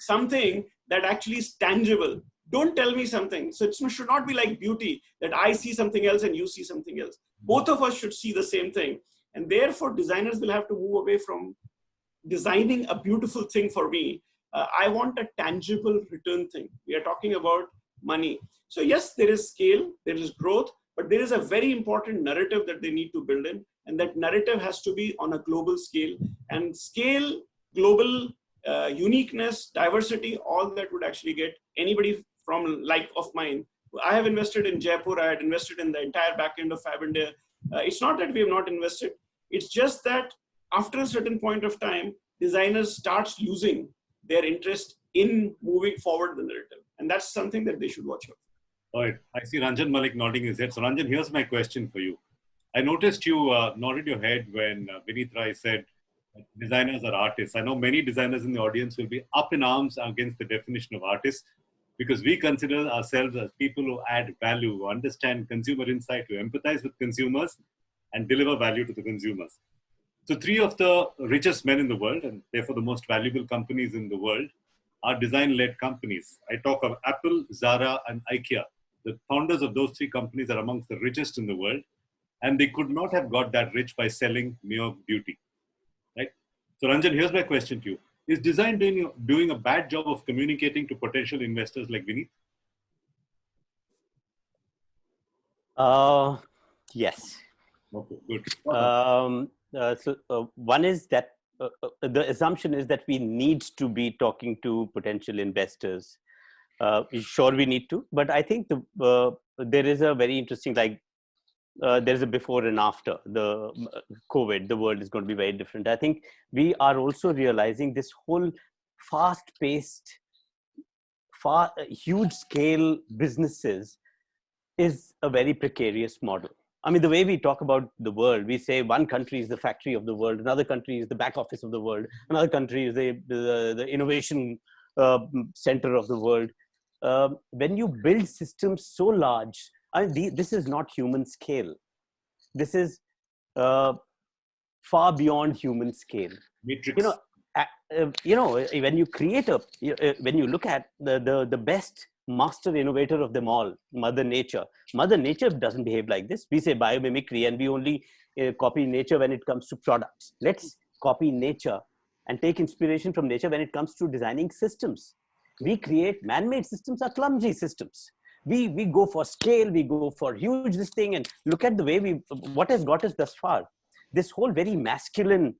something that actually is tangible? Don't tell me something. So it should not be like beauty, that I see something else and you see something else. Both of us should see the same thing. And therefore, designers will have to move away from designing a beautiful thing for me. I want a tangible return thing. We are talking about money. So yes, there is scale, there is growth, but there is a very important narrative that they need to build in. And that narrative has to be on a global scale. And scale, global uniqueness, diversity, all that would actually get anybody from like of mine. I have invested in Jaipur. I had invested in the entire back end of Fab India. It's not that we have not invested. It's just that after a certain point of time, designers start losing their interest in moving forward the narrative. And that's something that they should watch out. All right. I see Ranjan Malik nodding his head. So Ranjan, here's my question for you. I noticed you nodded your head when Vineet Rai said that designers are artists. I know many designers in the audience will be up in arms against the definition of artist, because we consider ourselves as people who add value, who understand consumer insight, who empathize with consumers and deliver value to the consumers. So 3 of the richest men in the world, and therefore the most valuable companies in the world, are design-led companies. I talk of Apple, Zara, and Acacia. The founders of those 3 companies are amongst the richest in the world, and they could not have got that rich by selling mere beauty, right? So Ranjan, here's my question to you. Is design doing a bad job of communicating to potential investors like Vineet? Yes. Okay, good. One is that the assumption is that we need to be talking to potential investors. Sure, we need to, but I think there is a very interesting, there's a before and after the COVID, the world is going to be very different. I think we are also realizing this whole fast-paced, huge scale businesses is a very precarious model. I mean, the way we talk about the world, we say one country is the factory of the world, another country is the back office of the world, another country is the innovation center of the world. When you build systems so large, this is not human scale. This is far beyond human scale. Matrix. When you create when you look at the best master innovator of them all, Mother Nature. Mother Nature doesn't behave like this. We say biomimicry, and we only copy nature when it comes to products. Let's copy nature and take inspiration from nature when it comes to designing systems. We create man-made systems are clumsy systems. We go for scale, we go for huge this thing, and look at the way what has got us thus far. This whole very masculine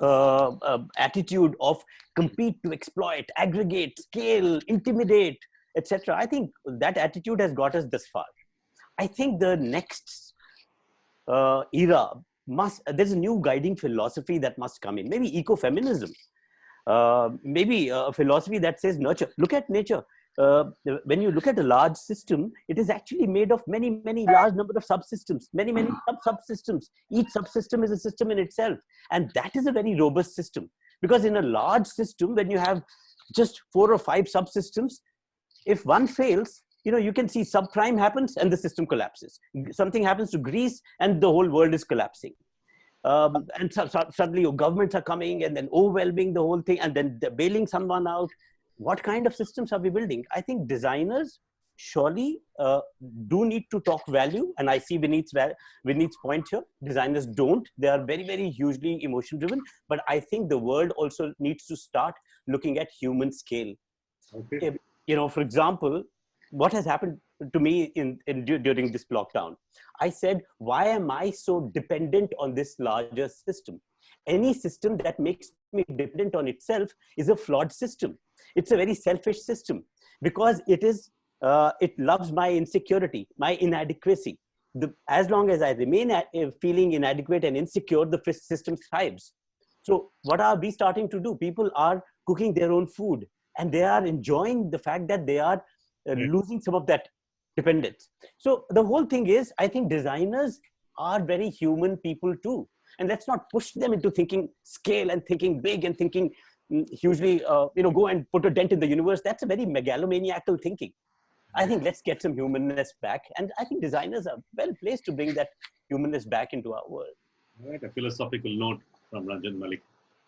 attitude of compete to exploit, aggregate, scale, intimidate, etc. I think that attitude has got us this far. I think the next era there's a new guiding philosophy that must come in. Maybe ecofeminism, maybe a philosophy that says nurture. Look at nature. When you look at a large system, it is actually made of many large number of subsystems, many subsystems. Each subsystem is a system in itself. And that is a very robust system. Because in a large system, when you have just 4 or 5 subsystems, if one fails, you can see subprime happens and the system collapses. Something happens to Greece and the whole world is collapsing. And suddenly your governments are coming and then overwhelming the whole thing and then bailing someone out. What kind of systems are we building? I think designers surely do need to talk value. And I see Vineet's point here. Designers don't. They are very, very hugely emotion driven. But I think the world also needs to start looking at human scale. Okay. You know, for example, what has happened to me during this lockdown? I said, why am I so dependent on this larger system? Any system that makes me dependent on itself is a flawed system. It's a very selfish system because it loves my insecurity, my inadequacy. As long as I remain feeling inadequate and insecure, the system thrives. So what are we starting to do? People are cooking their own food and they are enjoying the fact that they are losing some of that dependence. So the whole thing is, I think designers are very human people too. And let's not push them into thinking scale and thinking big and thinking hugely, go and put a dent in the universe. That's a very megalomaniacal thinking. I think let's get some humanness back. And I think designers are well placed to bring that humanness back into our world. All right, a philosophical note from Ranjan, Malik.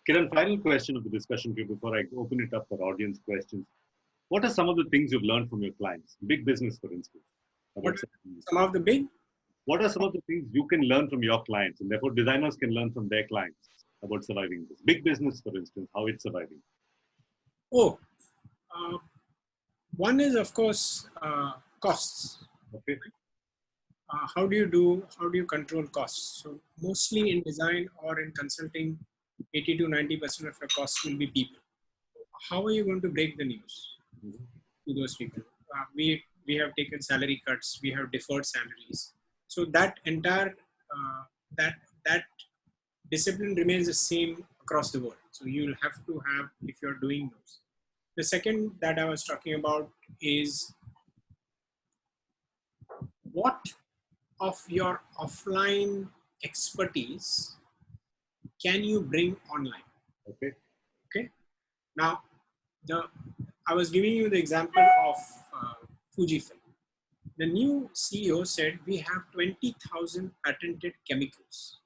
Kiran, final question of the discussion before I open it up for audience questions. What are some of the things you've learned from your clients? Big business, for instance. What are some of the things you can learn from your clients, and therefore designers can learn from their clients about surviving this? Big business, for instance, how it's surviving. One is, of course, costs. Okay. How do you control costs? So mostly in design or in consulting, 80 to 90% of your costs will be people. How are you going to break the news to those people? We have taken salary cuts, we have deferred salaries. So that entire, that discipline remains the same across the world. So you'll have to have, if you're doing those. The second that I was talking about is what of your offline expertise can you bring online? Okay. Now, I was giving you the example of Fujifilm. The new CEO said we have 20,000 patented chemicals.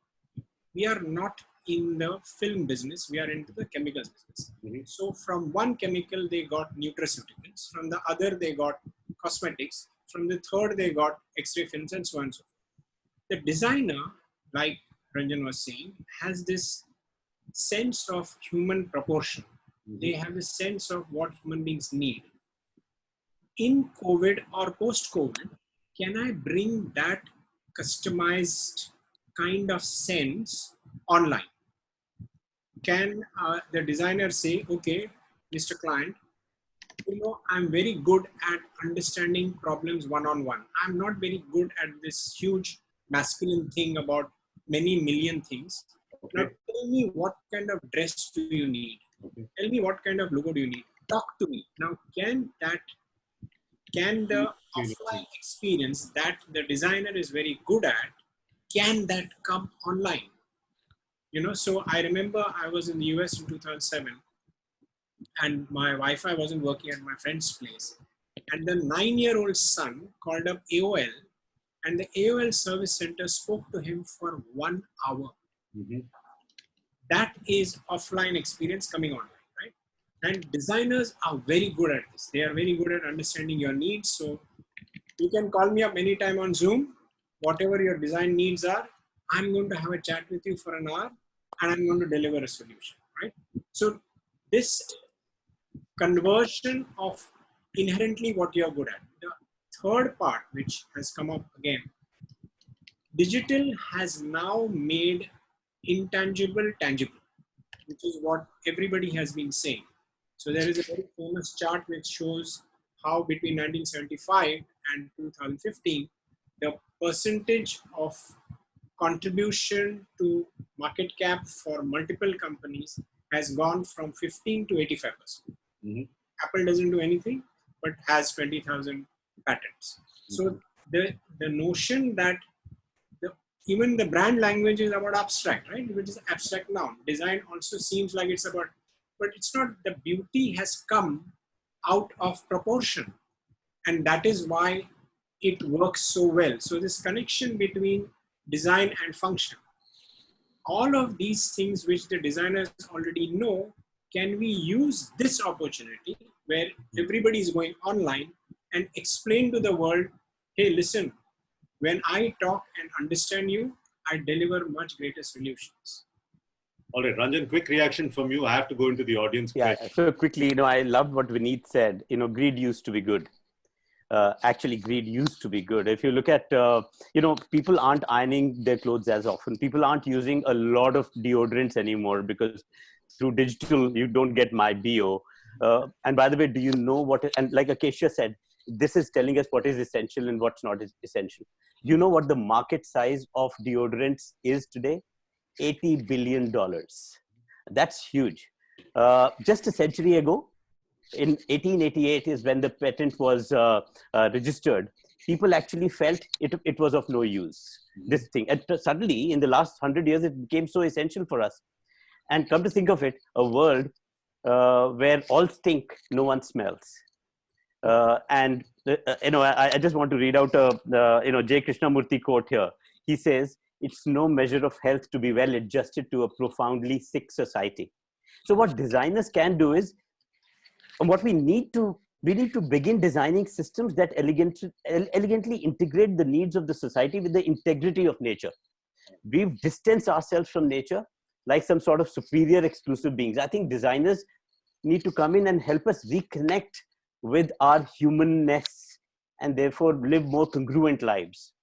We are not in the film business, we are into the chemicals business. So from one chemical, they got nutraceuticals. From the other, they got cosmetics. From the third, they got X-ray films and so on and so forth. The designer, like Ranjan was saying, has this sense of human proportion. They have a sense of what human beings need. In COVID or post-COVID, can I bring that customized kind of sense online? Can the designer say, okay, Mr. Client, I'm very good at understanding problems one-on-one. I'm not very good at this huge masculine thing about many million things. Now tell me what kind of dress do you need? Tell me what kind of logo do you need? Talk to me. Now, can the offline experience that the designer is very good at, can that come online? So I remember I was in the US in 2007 and my Wi-Fi wasn't working at my friend's place. And the 9-year-old son called up AOL and the AOL service center spoke to him for 1 hour. That is offline experience coming online, right? And designers are very good at this. They are very good at understanding your needs. So you can call me up anytime on Zoom, whatever your design needs are, I'm going to have a chat with you for an hour and I'm going to deliver a solution, right? So this conversion of inherently what you're good at. The third part, which has come up again, digital has now made intangible tangible, which is what everybody has been saying. So there is a very famous chart which shows how between 1975 and 2015, the percentage of contribution to market cap for multiple companies has gone from 15 to 85%. Apple doesn't do anything, but has 20,000 patents. So the notion that even the brand language is about abstract, right? Which is abstract noun. Design also seems like it's about, but it's not. The beauty has come out of proportion. And that is why it works so well. So this connection between design and function, all of these things which the designers already know, can we use this opportunity where everybody is going online and explain to the world, hey, listen, when I talk and understand you, I deliver much greater solutions. All right, Ranjan, quick reaction from you. I have to go into the audience. Yeah, question. so quickly, I loved what Vineet said. Greed used to be good. Actually, greed used to be good. If you look at, people aren't ironing their clothes as often. People aren't using a lot of deodorants anymore because through digital, you don't get my BO. And by the way, do you know and like Acacia said, this is telling us what is essential and what's not essential. You know what the market size of deodorants is today? $80 billion. That's huge. Just a century ago, in 1888 is when the patent was registered. People actually felt it was of no use, this thing. And suddenly, in the last 100 years, it became so essential for us. And come to think of it, a world where all stink, no one smells. I just want to read out J. Krishnamurti quote here. He says, "It's no measure of health to be well adjusted to a profoundly sick society." So what designers can do is, and what we need to begin designing systems that elegantly integrate the needs of the society with the integrity of nature. We've distanced ourselves from nature like some sort of superior exclusive beings. I think designers need to come in and help us reconnect with our humanness and therefore live more congruent lives.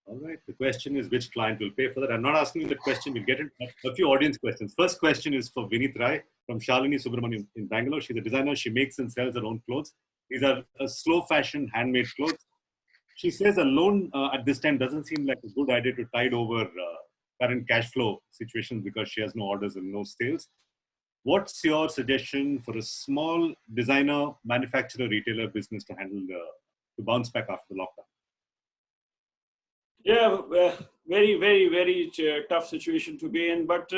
All right. The question is, which client will pay for that? I'm not asking you the question. We'll get into a few audience questions. First question is for Vineet Rai from Shalini Subramaniam in Bangalore. She's a designer. She makes and sells her own clothes. These are slow fashion handmade clothes. She says a loan at this time doesn't seem like a good idea to tide over current cash flow situations because she has no orders and no sales. What's your suggestion for a small designer, manufacturer, retailer business to handle to bounce back after the lockdown? Yeah, very, very, very tough situation to be in. But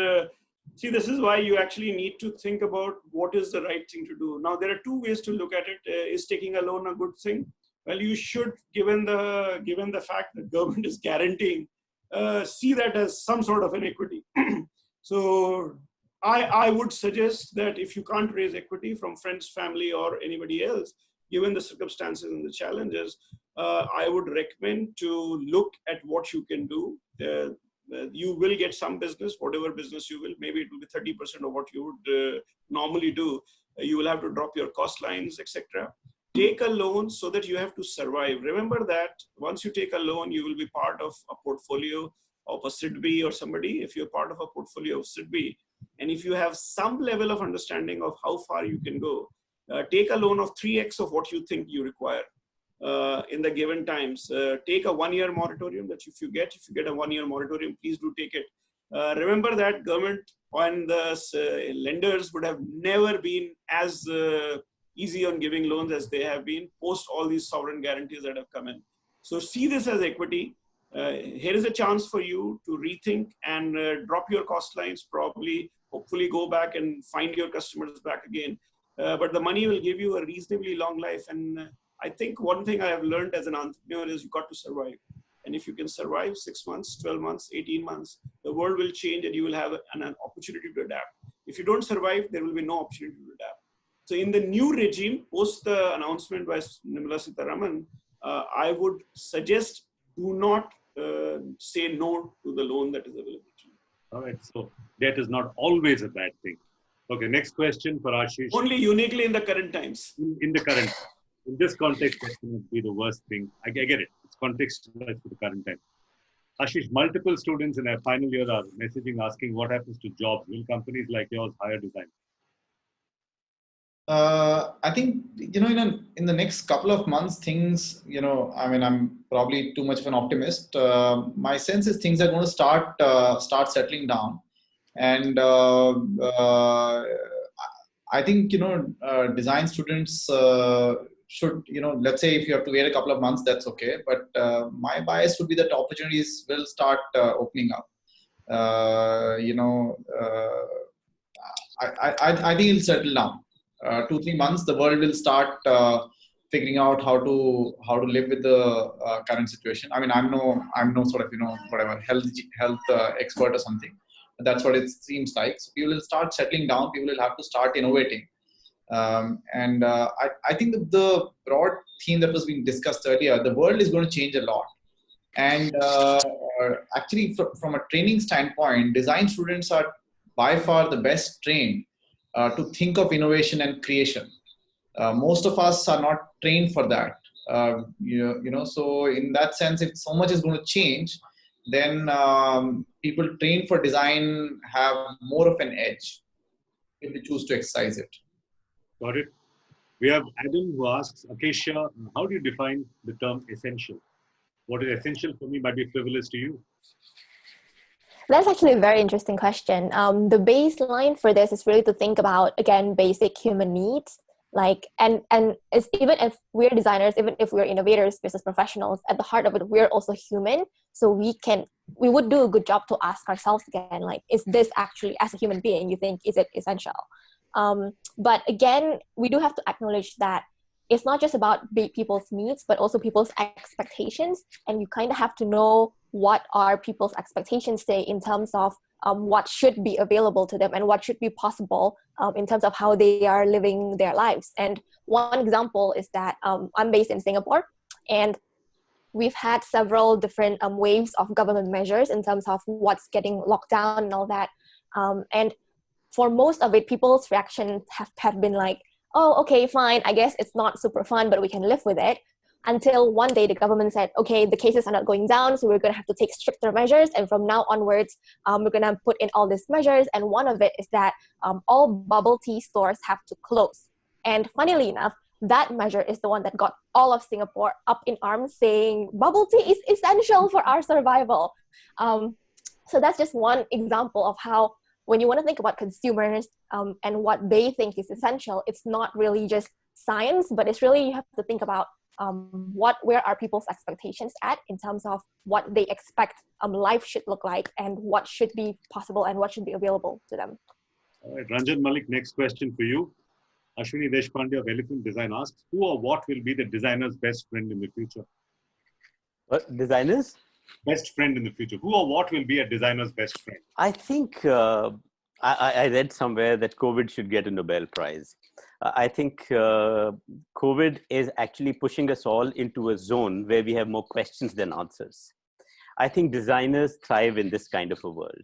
see, this is why you actually need to think about what is the right thing to do. Now, there are two ways to look at it. Is taking a loan a good thing? Well, you should, given the fact that government is guaranteeing, see that as some sort of an equity. So I would suggest that if you can't raise equity from friends, family, or anybody else, given the circumstances and the challenges, I would recommend to look at what you can do. You will get some business, whatever business you will. Maybe it will be 30% of what you would normally do. You will have to drop your cost lines, etc. Take a loan so that you have to survive. Remember that once you take a loan, you will be part of a portfolio of a SIDBI or somebody. If you're part of a portfolio of SIDBI, and if you have some level of understanding of how far you can go, take a loan of 3x of what you think you require in the given times. Take a 1-year moratorium that if you get a 1-year moratorium, please do take it. Remember that government and the lenders would have never been as easy on giving loans as they have been post all these sovereign guarantees that have come in. So see this as equity. Here is a chance for you to rethink and drop your cost lines, hopefully go back and find your customers back again. But the money will give you a reasonably long life. And I think one thing I have learned as an entrepreneur is you got to survive. And if you can survive 6 months, 12 months, 18 months, the world will change and you will have an opportunity to adapt. If you don't survive, there will be no opportunity to adapt. So in the new regime, post the announcement by Nirmala Sitharaman, I would suggest do not say no to the loan that is available to you. All right. So debt is not always a bad thing. Okay. Next question for Ashish. Only uniquely in the current times. In this context, that would be the worst thing. I get it. It's contextualized to the current time. Ashish, multiple students in their final year are messaging asking what happens to jobs. Will companies like yours hire designers? I think, in the next couple of months, things, I'm probably too much of an optimist. My sense is things are going to start settling down. And I think, design students should, let's say if you have to wait a couple of months, that's okay. But my bias would be that opportunities will start opening up. I think it'll settle down. 2-3 months, the world will start figuring out how to live with the current situation. I mean, I'm no sort of whatever health expert or something. That's what it seems like. So people will start settling down. People will have to start innovating. I think that the broad theme that was being discussed earlier, the world is going to change a lot. And actually, from a training standpoint, design students are by far the best trained to think of innovation and creation. Most of us are not trained for that. So in that sense, if so much is going to change, then people trained for design have more of an edge if they choose to exercise it. Got it. We have Adam who asks, Acacia, how do you define the term essential? What is essential for me might be frivolous to you. That's actually a very interesting question. The baseline for this is really to think about, again, basic human needs. And it's, even if we're designers, even if we're innovators, business professionals, at the heart of it, we're also human. So we would do a good job to ask ourselves again, is this actually, as a human being, you think, is it essential? But again, we do have to acknowledge that it's not just about people's needs, but also people's expectations. And you kind of have to know what are people's expectations say in terms of what should be available to them and what should be possible in terms of how they are living their lives. And one example is that I'm based in Singapore, and we've had several different waves of government measures in terms of what's getting locked down and all that. And for most of it, people's reactions have been like, oh, okay, fine, I guess it's not super fun, but we can live with it. Until one day the government said, okay, the cases are not going down, so we're going to have to take stricter measures. And from now onwards, we're going to put in all these measures. And one of it is that all bubble tea stores have to close. And funnily enough, that measure is the one that got all of Singapore up in arms saying bubble tea is essential for our survival. So that's just one example of how, when you want to think about consumers and what they think is essential, it's not really just science, but it's really, you have to think about where are people's expectations at in terms of what they expect life should look like and what should be possible and what should be available to them. All right, Ranjan, Malik, next question for you. Ashwini Deshpande of Elephant Design asks, who or what will be the designer's best friend in the future? What, designers? Best friend in the future. Who or what will be a designer's best friend? I think I read somewhere that COVID should get a Nobel Prize. I think COVID is actually pushing us all into a zone where we have more questions than answers. I think designers thrive in this kind of a world.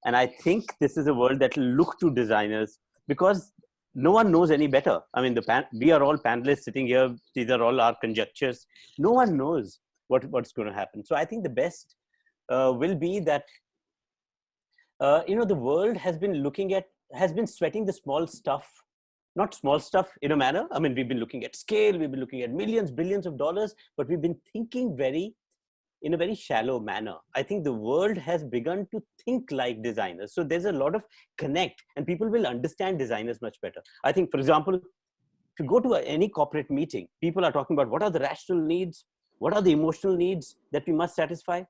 And I think this is a world that will look to designers because no one knows any better. I mean, we are all panelists sitting here. These are all our conjectures. No one knows what's going to happen. So I think the best will be that, the world has been sweating the small stuff. Not small stuff in a manner. I mean, we've been looking at scale, we've been looking at millions, billions of dollars, but we've been thinking in a very shallow manner. I think the world has begun to think like designers. So there's a lot of connect and people will understand designers much better. I think, for example, if you go to any corporate meeting, people are talking about what are the rational needs, what are the emotional needs that we must satisfy.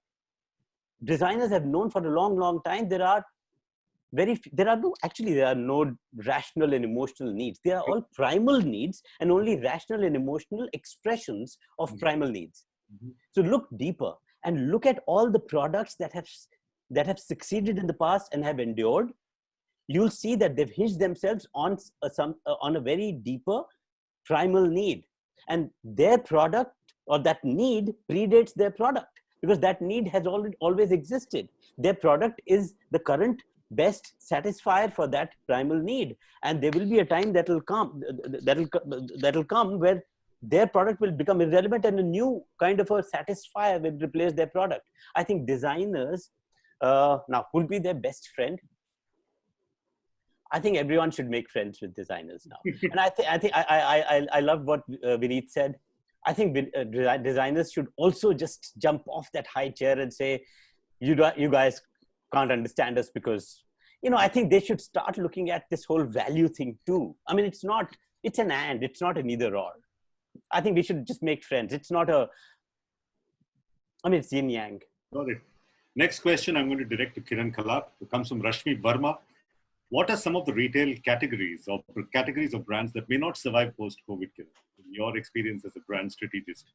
Designers have known for a long, long time there are no rational and emotional needs. They are all primal needs and only rational and emotional expressions of primal needs. So look deeper and look at all the products that have succeeded in the past and have endured. You'll see that they've hinged themselves on a very deeper primal need, and their product or that need predates their product because that need has always existed. Their product is the current best satisfier for that primal need, and there will be a time that'll come where their product will become irrelevant and a new kind of a satisfier will replace their product. I think designers now will be their best friend. I think everyone should make friends with designers now. And I love what Vineet said. I think designers should also just jump off that high chair and say, you guys can't understand us because, I think they should start looking at this whole value thing too. I mean, it's an and, it's not an either or. I think we should just make friends. It's not it's yin yang. Got it. Next question I'm going to direct to Kiran Kalap. It comes from Rashmi Verma. What are some of the retail categories or categories of brands that may not survive post-COVID, Kiran, in your experience as a brand strategist?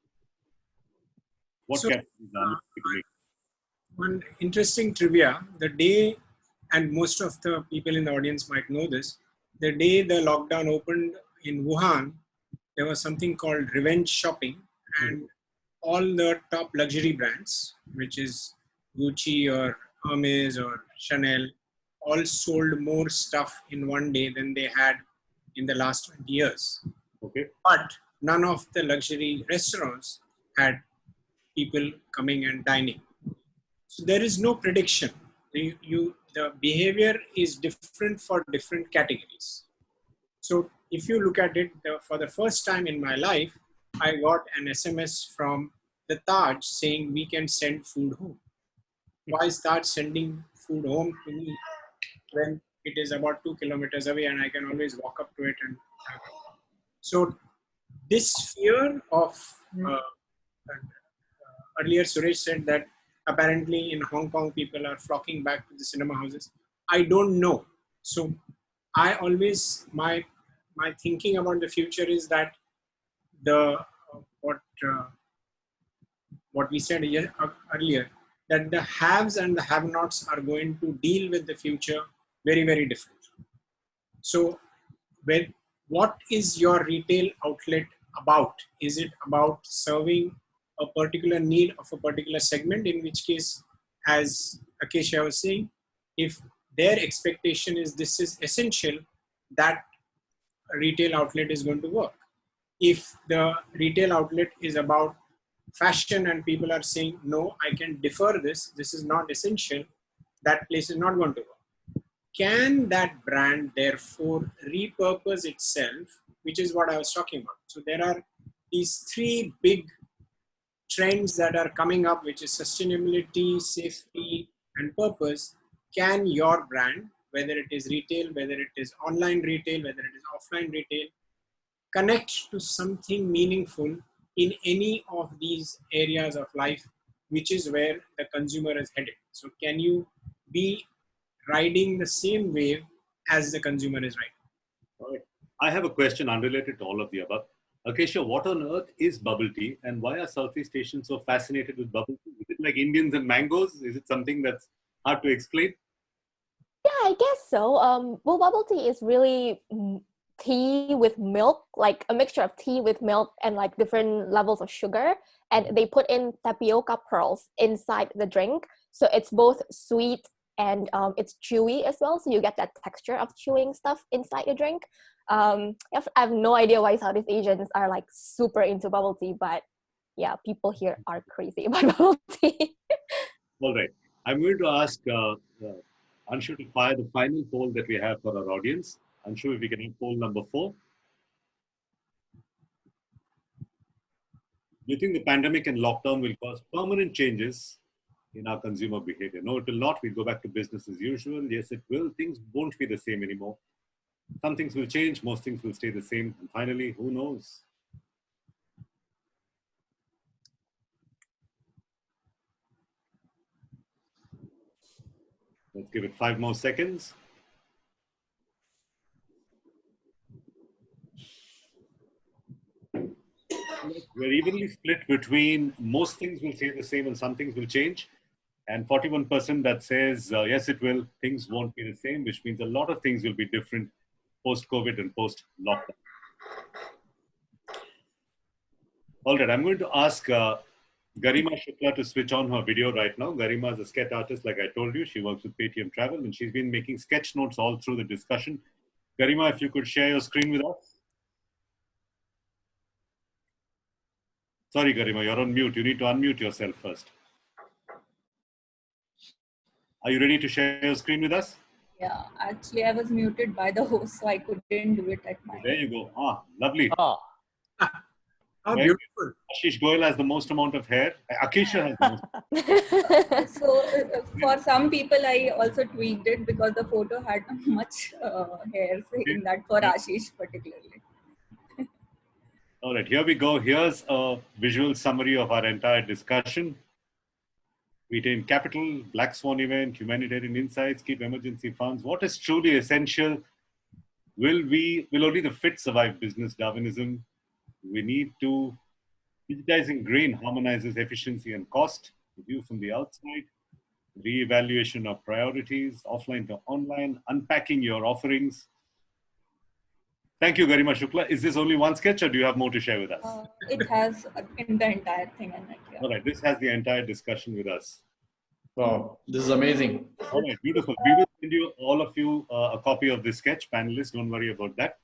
What categories are one interesting trivia, the day, and most of the people in the audience might know this, the day the lockdown opened, in Wuhan, there was something called revenge shopping, and all the top luxury brands, which is Gucci or Hermes or Chanel, all sold more stuff in one day than they had in the last 20 years. Okay. But none of the luxury restaurants had people coming and dining. So there is no prediction. The behavior is different for different categories. So if you look at it, for the first time in my life, I got an SMS from the Taj saying we can send food home. Why is Taj sending food home to me when it is about 2 kilometers away and I can always walk up to it and have it? So this fear of, earlier Suresh said that apparently in Hong Kong people are flocking back to the cinema houses. I don't know. So I always, my thinking about the future is that what we said earlier, that the haves and the have-nots are going to deal with the future very, very differently. So what is your retail outlet about? Is it about serving a particular need of a particular segment, in which case, as Acacia was saying, if their expectation is this is essential, that retail outlet is going to work. If the retail outlet is about fashion and people are saying, no, I can defer this is not essential, that place is not going to work. Can that brand therefore repurpose itself, which is what I was talking about? So there are these three big trends that are coming up, which is sustainability, safety, and purpose. Can your brand, whether it is retail, whether it is online retail, whether it is offline retail, connect to something meaningful in any of these areas of life, which is where the consumer is headed? So can you be riding the same wave as the consumer is riding? All right. I have a question unrelated to all of the above. Acacia, what on earth is bubble tea, and why are Southeast Asians so fascinated with bubble tea? Is it like Indians and mangoes? Is it something that's hard to explain? Yeah, I guess so. Well, bubble tea is really tea with milk, like a mixture of tea with milk and like different levels of sugar. And they put in tapioca pearls inside the drink. So it's both sweet and it's chewy as well. So you get that texture of chewing stuff inside the drink. I have no idea why Southeast Asians are like super into bubble tea, but yeah, people here are crazy about bubble tea. All right. I'm going to ask Anshu to fire the final poll that we have for our audience. Anshu, if we can have poll number 4. Do you think the pandemic and lockdown will cause permanent changes in our consumer behavior? No, it will not. We'll go back to business as usual. Yes, it will. Things won't be the same anymore. Some things will change. Most things will stay the same. And finally, who knows? Let's give it 5 more seconds. We're evenly split between most things will stay the same and some things will change. And 41% that says, yes, it will. Things won't be the same, which means a lot of things will be different post-COVID and post-lockdown. All right, I'm going to ask Garima Shukla to switch on her video right now. Garima is a sketch artist, like I told you. She works with Paytm Travel, and she's been making sketch notes all through the discussion. Garima, if you could share your screen with us. Sorry, Garima, you're on mute. You need to unmute yourself first. Are you ready to share your screen with us? Yeah, actually I was muted by the host, so I couldn't do it at my There you go. Ah, lovely. Oh, How beautiful. Ashish Goel has the most amount of hair. Acacia has the most. So for some people, I also tweaked it because the photo had much hair in that for Ashish particularly. All right, here we go. Here's a visual summary of our entire discussion. Retain capital, Black Swan event, humanitarian insights, keep emergency funds. What is truly essential? Will only the fit survive business Darwinism? We need to digitizing grain harmonizes efficiency and cost, review from the outside, re-evaluation of priorities, offline to online, unpacking your offerings. Thank you very much, Shukla. Is this only one sketch or do you have more to share with us? It has in the entire thing in it. Yeah. All right, this has the entire discussion with us. Wow, this is amazing. All right, beautiful. We will send you, all of you, a copy of this sketch, panelists. Don't worry about that.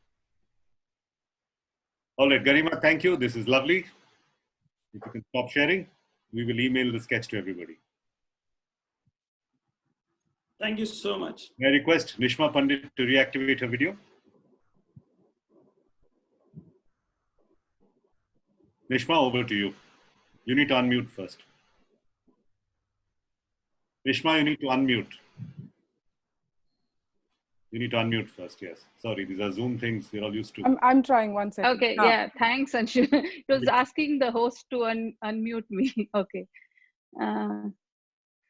All right, Garima, thank you. This is lovely. If you can stop sharing, we will email the sketch to everybody. Thank you so much. May I request Nishma Pandit to reactivate her video? Nishma, over to you. You need to unmute first. Nishma, you need to unmute. You need to unmute first, yes. Sorry, these are Zoom things we're all used to. I'm trying, one second. Okay, yeah, thanks, Anshu. It was asking the host to unmute me. Okay.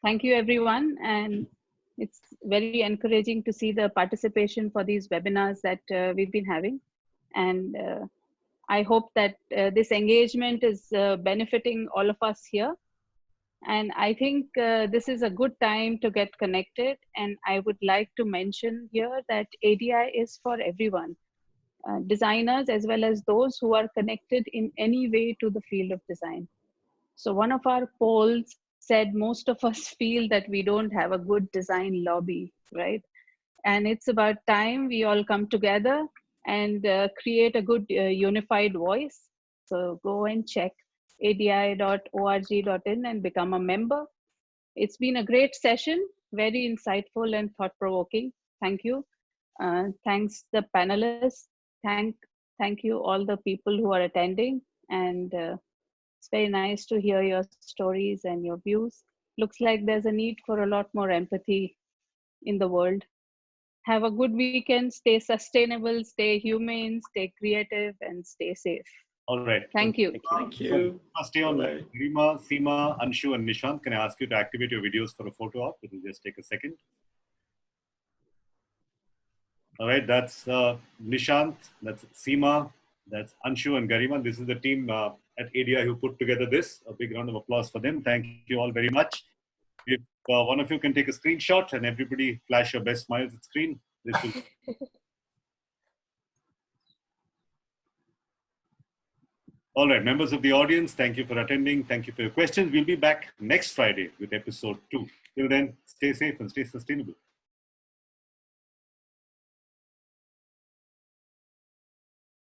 Thank you, everyone. And it's very encouraging to see the participation for these webinars that we've been having. And I hope that this engagement is benefiting all of us here. And I think this is a good time to get connected. And I would like to mention here that ADI is for everyone, designers as well as those who are connected in any way to the field of design. So one of our polls said most of us feel that we don't have a good design lobby, right? And it's about time we all come together and create a good unified voice. So go and check adi.org.in and become a member. It's been a great session, very insightful and thought-provoking. Thank you. Thanks the panelists. Thank you all the people who are attending. And it's very nice to hear your stories and your views. Looks like there's a need for a lot more empathy in the world. Have a good weekend, stay sustainable, stay humane, stay creative, and stay safe. All right. Thank you. Thank you. Stay on. Bye. Rima, Seema, Anshu, and Nishant. Can I ask you to activate your videos for a photo op? It will just take a second. All right, that's Nishant, that's Seema, that's Anshu and Garima. This is the team at ADI who put together this. A big round of applause for them. Thank you all very much. If one of you can take a screenshot and everybody flash your best smiles at screen, this will. All right, members of the audience, thank you for attending. Thank you for your questions. We'll be back next Friday with episode 2. Till then, stay safe and stay sustainable.